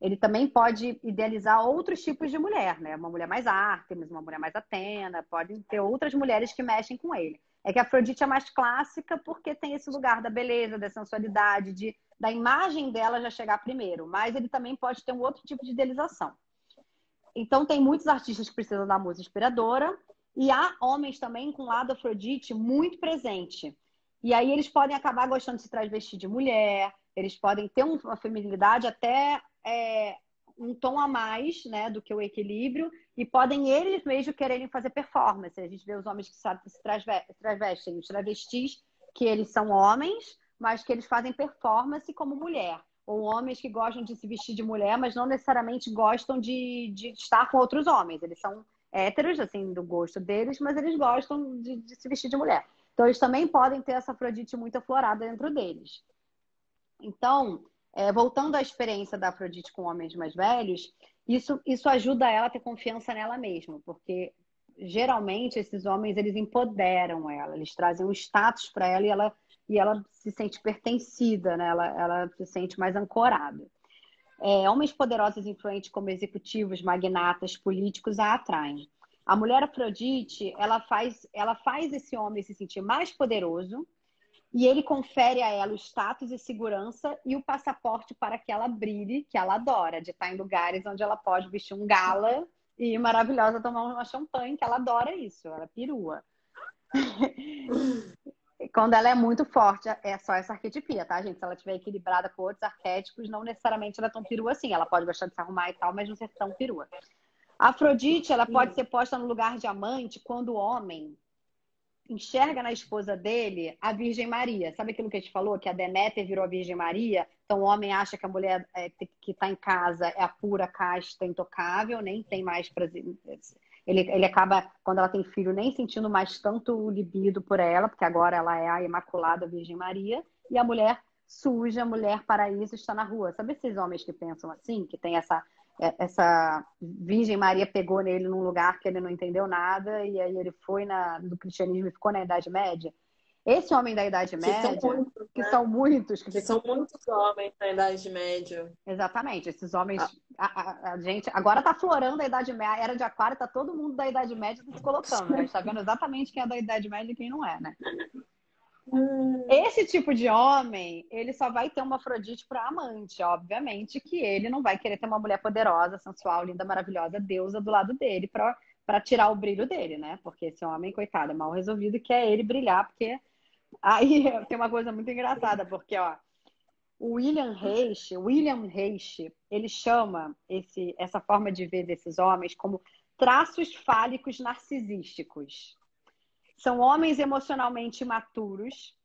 ele também pode idealizar outros tipos de mulher, né? Uma mulher mais Ártemis, uma mulher mais Atena, podem ter outras mulheres que mexem com ele. É que a Afrodite é mais clássica porque tem esse lugar da beleza, da sensualidade, da imagem dela já chegar primeiro, mas ele também pode ter um outro tipo de idealização. Então, tem muitos artistas que precisam da musa inspiradora, e há homens também com o lado Afrodite muito presente. E aí eles podem acabar gostando de se transvestir de mulher, eles podem ter uma feminilidade até um tom a mais, né, do que o equilíbrio, e podem eles mesmos quererem fazer performance. A gente vê os homens que se transvestem, os travestis, que eles são homens, mas que eles fazem performance como mulher. Ou homens que gostam de se vestir de mulher, mas não necessariamente gostam de estar com outros homens. Eles são héteros, assim, do gosto deles, mas eles gostam de se vestir de mulher. Então, eles também podem ter essa Afrodite muito aflorada dentro deles. Então, voltando à experiência da Afrodite com homens mais velhos, isso ajuda ela a ter confiança nela mesma, porque geralmente esses homens, eles empoderam ela, eles trazem um status para ela e ela se sente pertencida, né? Ela se sente mais ancorada. Homens poderosos e influentes como executivos, magnatas, políticos a atraem. A mulher Afrodite, ela faz esse homem se sentir mais poderoso e ele confere a ela o status e segurança e o passaporte para que ela brilhe, que ela adora, de estar em lugares onde ela pode vestir um gala e maravilhosa tomar uma champanhe, que ela adora isso, ela perua. Quando ela é muito forte, é só essa arquetipia, tá, gente? Se ela estiver equilibrada com outros arquétipos, não necessariamente ela é tão perua assim. Ela pode gostar de se arrumar e tal, mas não ser tão perua. A Afrodite, ela pode ser posta no lugar de amante quando o homem enxerga na esposa dele a Virgem Maria. Sabe aquilo que a gente falou? Que a Deméter virou a Virgem Maria? Então o homem acha que a mulher que está em casa é a pura casta intocável, nem tem mais prazer. Ele acaba, quando ela tem filho, nem sentindo mais tanto libido por ela, porque agora ela é a Imaculada Virgem Maria, e a mulher suja, a mulher paraíso está na rua. Sabe esses homens que pensam assim, que tem essa Virgem Maria pegou nele num lugar que ele não entendeu nada, e aí ele foi do cristianismo e ficou na Idade Média? Esse homem da Idade Média, que são muitos, que são muitos homens na Idade Média. Exatamente, esses homens, a gente agora tá florando a Idade Média, a Era de Aquário, tá todo mundo da Idade Média se colocando, né? A gente tá vendo exatamente quem é da Idade Média e quem não é, né? Esse tipo de homem, ele só vai ter uma Afrodite para amante, obviamente, que ele não vai querer ter uma mulher poderosa, sensual, linda, maravilhosa, deusa do lado dele para tirar o brilho dele, né? Porque esse homem, coitado, é mal resolvido e quer ele brilhar, porque aí tem uma coisa muito engraçada, porque, ó, o William Reich, ele chama essa forma de ver desses homens como traços fálicos narcisísticos. São homens emocionalmente imaturos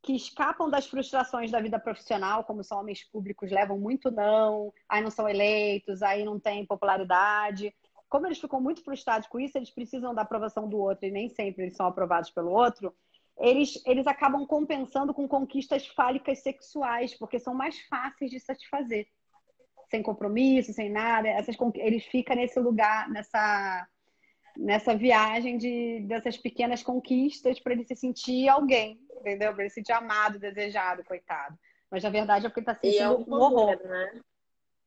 que escapam das frustrações da vida profissional, como são homens públicos, levam muito não, aí não são eleitos, aí não tem popularidade. Como eles ficam muito frustrados com isso, eles precisam da aprovação do outro e nem sempre eles são aprovados pelo outro. Eles acabam compensando com conquistas fálicas sexuais, porque são mais fáceis de satisfazer. Sem compromisso, sem nada. Eles ficam nesse lugar, nessa viagem dessas pequenas conquistas para ele se sentir alguém, entendeu? Para ele se sentir amado, desejado, coitado. Mas na verdade é porque ele está sentindo um horror.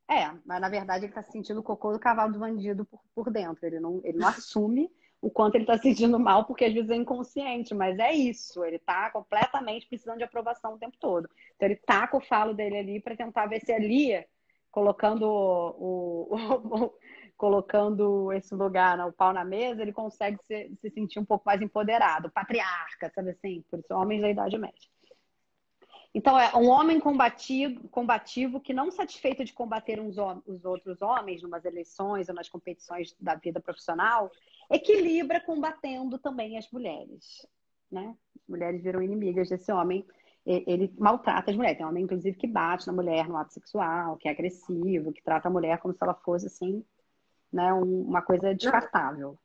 Né? Mas na verdade ele está sentindo o cocô do cavalo do bandido por dentro. Ele não assume o quanto ele está se sentindo mal, porque às vezes é inconsciente, mas é isso. Ele está completamente precisando de aprovação o tempo todo. Então ele taca o falo dele ali para tentar ver se ali, colocando colocando esse lugar, o pau na mesa, ele consegue se sentir um pouco mais empoderado, patriarca, sabe assim? Por isso, homens da Idade Média. Então, é um homem combativo que, não satisfeito de combater os outros homens numas eleições ou nas competições da vida profissional, equilibra combatendo também as mulheres, né? As mulheres viram inimigas desse homem. Ele maltrata as mulheres. Tem um homem, inclusive, que bate na mulher no ato sexual, que é agressivo, que trata a mulher como se ela fosse, assim, né, uma coisa descartável.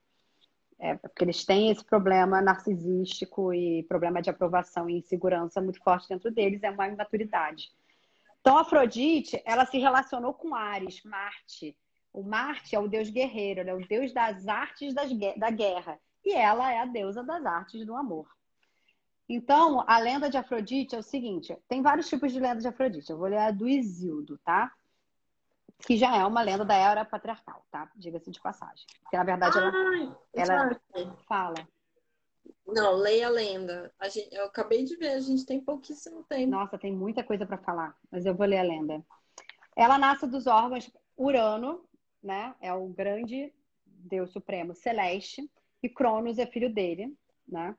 Porque eles têm esse problema narcisístico e problema de aprovação e insegurança muito forte dentro deles, é uma imaturidade. Então, a Afrodite, ela se relacionou com Ares, Marte. O Marte é o deus guerreiro, ele é o deus das artes da guerra. E ela é a deusa das artes do amor. Então, a lenda de Afrodite é o seguinte, tem vários tipos de lenda de Afrodite. Eu vou ler a do Isildo, tá? que já é uma lenda da era patriarcal, tá? Diga-se de passagem. Porque, na verdade, Ai, ela já sei. fala. Não, leia a lenda. Eu acabei de ver, a gente tem pouquíssimo tempo. Nossa, tem muita coisa para falar, mas eu vou ler a lenda. Ela nasce dos órgãos Urano, né? É o grande Deus Supremo Celeste, e Cronos é filho dele, né?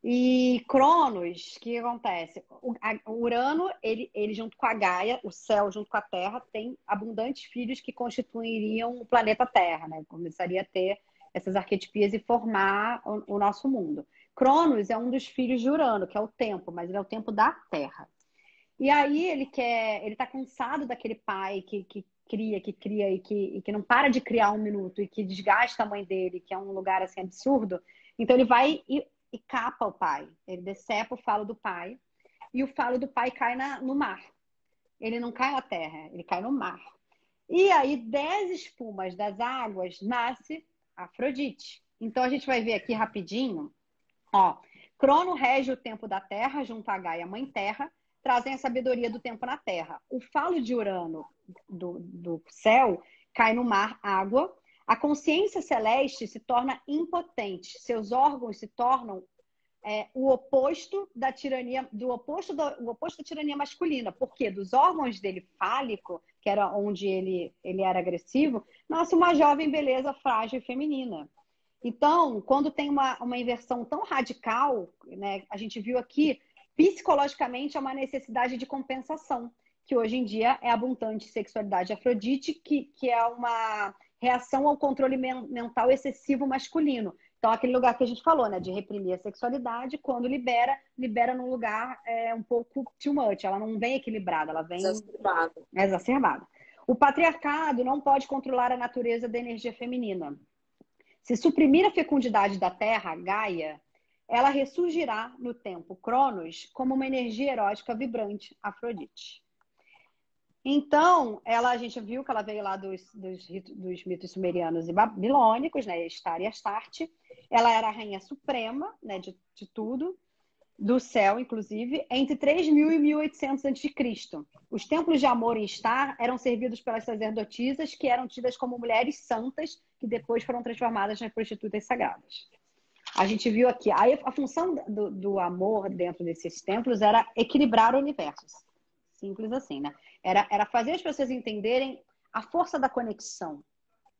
E Cronos, o que acontece? O Urano, ele junto com a Gaia, o céu junto com a Terra, tem abundantes filhos que constituiriam o planeta Terra, né? Começaria a ter essas arquetipias e formar o nosso mundo. Cronos é um dos filhos de Urano, que é o tempo, mas ele é o tempo da Terra. E aí ele tá cansado daquele pai que cria e que não para de criar um minuto e que desgasta a mãe dele, que é um lugar assim absurdo. Então ele vai e capa o pai. Ele decepa o falo do pai e o falo do pai cai no mar. Ele não cai na terra, ele cai no mar. E aí, 10 espumas das águas, nasce Afrodite. Então a gente vai ver aqui rapidinho. Ó, Crono rege o tempo da Terra junto a Gaia, Mãe Terra, trazem a sabedoria do tempo na Terra. O falo de Urano do céu cai no mar, água. A consciência celeste se torna impotente. Seus órgãos se tornam o oposto da tirania, o oposto da tirania masculina. Porque dos órgãos dele fálico, que era onde ele era agressivo, nasce uma jovem beleza frágil e feminina. Então, quando tem uma inversão tão radical, né, a gente viu aqui, psicologicamente é uma necessidade de compensação, que hoje em dia é a abundante sexualidade Afrodite, que é uma reação ao controle mental excessivo masculino. Então, aquele lugar que a gente falou, né, de reprimir a sexualidade, quando libera num lugar um pouco too much, ela não vem equilibrada, ela vem Exacerbado. exacerbada. O patriarcado não pode controlar a natureza da energia feminina. Se suprimir a fecundidade da Terra, Gaia, ela ressurgirá no tempo Cronos como uma energia erótica vibrante, Afrodite. Então, a gente viu que ela veio lá dos mitos sumerianos e babilônicos, né? Estar e Astarte. Ela era a rainha suprema, né? De tudo, do céu, inclusive, entre 3000 e 1800 a.C. Os templos de Amor em Estar eram servidos pelas sacerdotisas, que eram tidas como mulheres santas, que depois foram transformadas nas prostitutas sagradas. A gente viu aqui, a função do amor dentro desses templos era equilibrar o universo. Simples assim, né? Era fazer as pessoas entenderem a força da conexão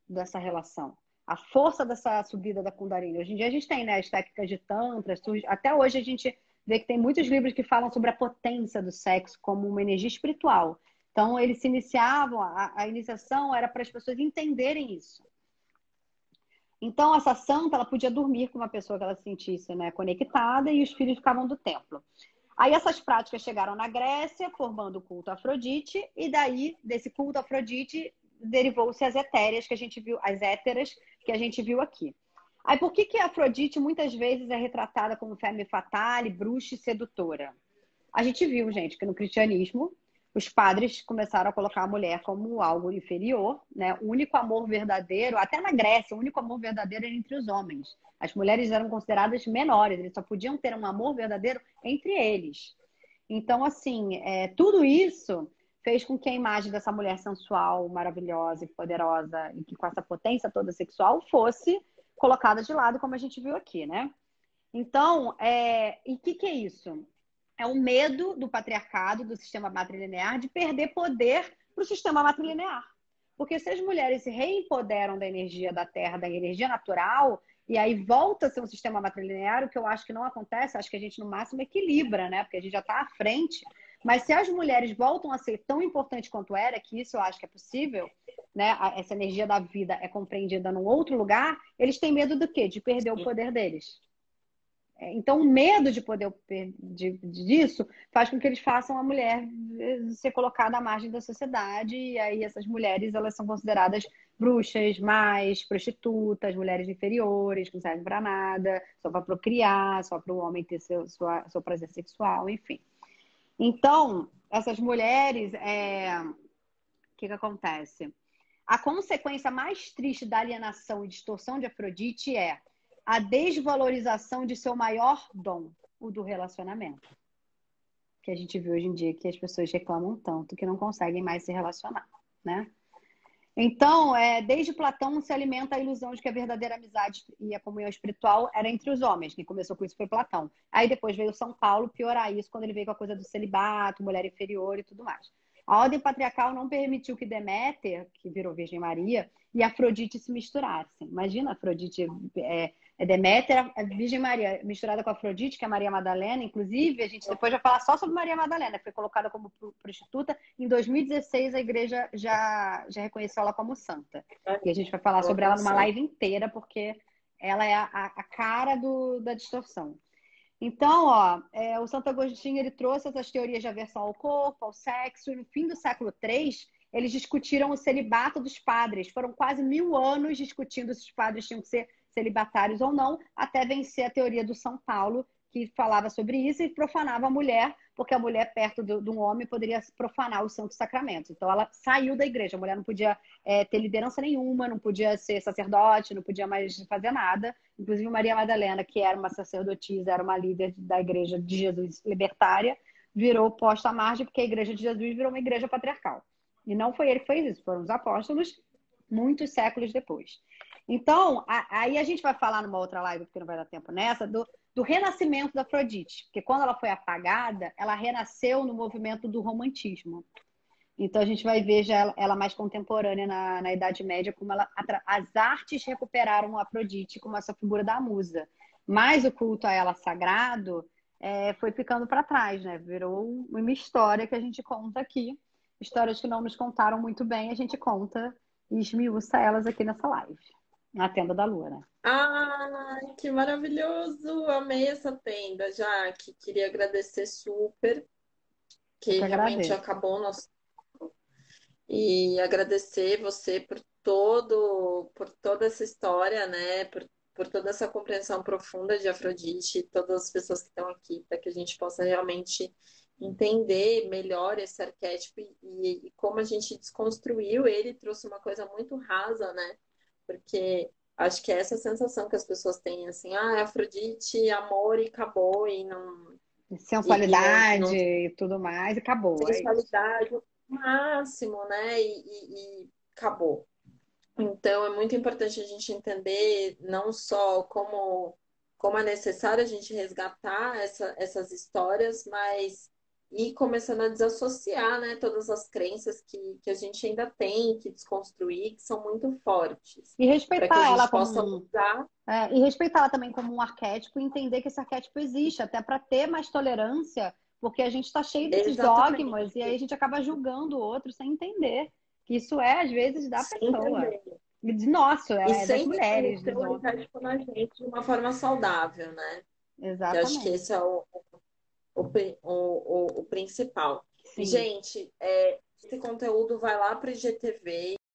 dessa relação, a força dessa subida da Kundalini. Hoje em dia a gente tem, né, as técnicas de Tantra, até hoje a gente vê que tem muitos livros que falam sobre a potência do sexo como uma energia espiritual. Então, eles se iniciavam, a iniciação era para as pessoas entenderem isso. Então, essa santa, ela podia dormir com uma pessoa que ela se sentisse, né, conectada, e os filhos ficavam do templo. Aí essas práticas chegaram na Grécia, formando o culto a Afrodite, e daí, desse culto a Afrodite, derivou-se as etéreas que a gente viu, as héteras que a gente viu aqui. Aí por que a Afrodite muitas vezes é retratada como femme fatale, bruxa e sedutora? A gente viu, gente, que no cristianismo os padres começaram a colocar a mulher como algo inferior, né? O único amor verdadeiro, até na Grécia, o único amor verdadeiro era entre os homens. As mulheres eram consideradas menores, eles só podiam ter um amor verdadeiro entre eles. Então, assim, tudo isso fez com que a imagem dessa mulher sensual, maravilhosa e poderosa, e que com essa potência toda sexual, fosse colocada de lado, como a gente viu aqui, né? Então, e o que é isso? É o medo do patriarcado, do sistema matrilinear, de perder poder para o sistema matrilinear. Porque se as mulheres se reempoderam da energia da Terra, da energia natural, e aí volta a ser um sistema matrilinear, o que eu acho que não acontece, acho que a gente no máximo equilibra, né? Porque a gente já está à frente. Mas se as mulheres voltam a ser tão importantes quanto era, que isso eu acho que é possível, né? Essa energia da vida é compreendida num outro lugar, eles têm medo do quê? De perder o poder deles. Então, o medo de poder disso faz com que eles façam a mulher ser colocada à margem da sociedade, e aí essas mulheres elas são consideradas bruxas, mais prostitutas, mulheres inferiores, que não servem para nada, só para procriar, só para o homem ter seu prazer sexual, enfim. Então, essas mulheres, o que acontece? A consequência mais triste da alienação e distorção de Afrodite é a desvalorização de seu maior dom, o do relacionamento. Que a gente vê hoje em dia que as pessoas reclamam tanto que não conseguem mais se relacionar, né? Então, desde Platão se alimenta a ilusão de que a verdadeira amizade e a comunhão espiritual era entre os homens. Quem começou com isso foi Platão. Aí depois veio São Paulo piorar isso quando ele veio com a coisa do celibato, mulher inferior e tudo mais. A ordem patriarcal não permitiu que Deméter, que virou Virgem Maria, e Afrodite se misturassem. Imagina Afrodite, Deméter, a Virgem Maria misturada com Afrodite, que é Maria Madalena. Inclusive, a gente depois vai falar só sobre Maria Madalena, que foi colocada como prostituta. Em 2016, a igreja já reconheceu ela como santa. E a gente vai falar sobre ela numa live inteira, porque ela é a cara da distorção. Então, o Santo Agostinho ele trouxe essas teorias de aversão ao corpo, ao sexo, e no fim do século III, eles discutiram o celibato dos padres. Foram quase 1000 anos discutindo se os padres tinham que ser celibatários ou não, até vencer a teoria do São Paulo, que falava sobre isso e profanava a mulher, porque a mulher perto de um homem poderia profanar os santos sacramentos. Então, ela saiu da igreja. A mulher não podia ter liderança nenhuma, não podia ser sacerdote, não podia mais fazer nada. Inclusive, Maria Madalena, que era uma sacerdotisa, era uma líder da igreja de Jesus libertária, virou posta à margem, porque a igreja de Jesus virou uma igreja patriarcal. E não foi ele que fez isso, foram os apóstolos, muitos séculos depois. Então, aí a gente vai falar numa outra live, porque não vai dar tempo nessa, do renascimento da Afrodite. Porque quando ela foi apagada, ela renasceu no movimento do romantismo. Então, a gente vai ver já ela mais contemporânea na Idade Média, como as artes recuperaram a Afrodite como essa figura da musa. Mas o culto a ela sagrado foi ficando para trás, né? Virou uma história que a gente conta aqui. Histórias que não nos contaram muito bem, a gente conta e esmiuça elas aqui nessa live. Na tenda da lua, né? Ai, que maravilhoso! Amei essa tenda, já que queria agradecer super, Eu que que realmente agradeço. acabou o nosso. E agradecer você por toda essa história, né? Por toda essa compreensão profunda de Afrodite e todas as pessoas que estão aqui, para que a gente possa realmente entender melhor esse arquétipo e como a gente desconstruiu ele, trouxe uma coisa muito rasa, né? Porque acho que é essa sensação que as pessoas têm, assim, Afrodite, amor e acabou, e não, Sensualidade não e tudo mais, e acabou. É isso. sensualidade o máximo, né? E acabou. Então, é muito importante a gente entender não só como é necessário a gente resgatar essas histórias, mas ir começando a desassociar, né, todas as crenças que a gente ainda tem que desconstruir, que são muito fortes, E para que a respeitar ela gente como possa mudar. e respeitar ela também como um arquétipo e entender que esse arquétipo existe, até para ter mais tolerância, porque a gente está cheio desses dogmas e aí a Exatamente, gente acaba julgando o outro sem entender que isso às vezes, da sem pessoa. entender. E de nosso, E é das sem mulheres, ter dos o homens. arquétipo na gente de uma forma saudável, né? Que eu acho que Exatamente. esse é o principal. Sim. Gente, esse conteúdo vai lá para o IGTV.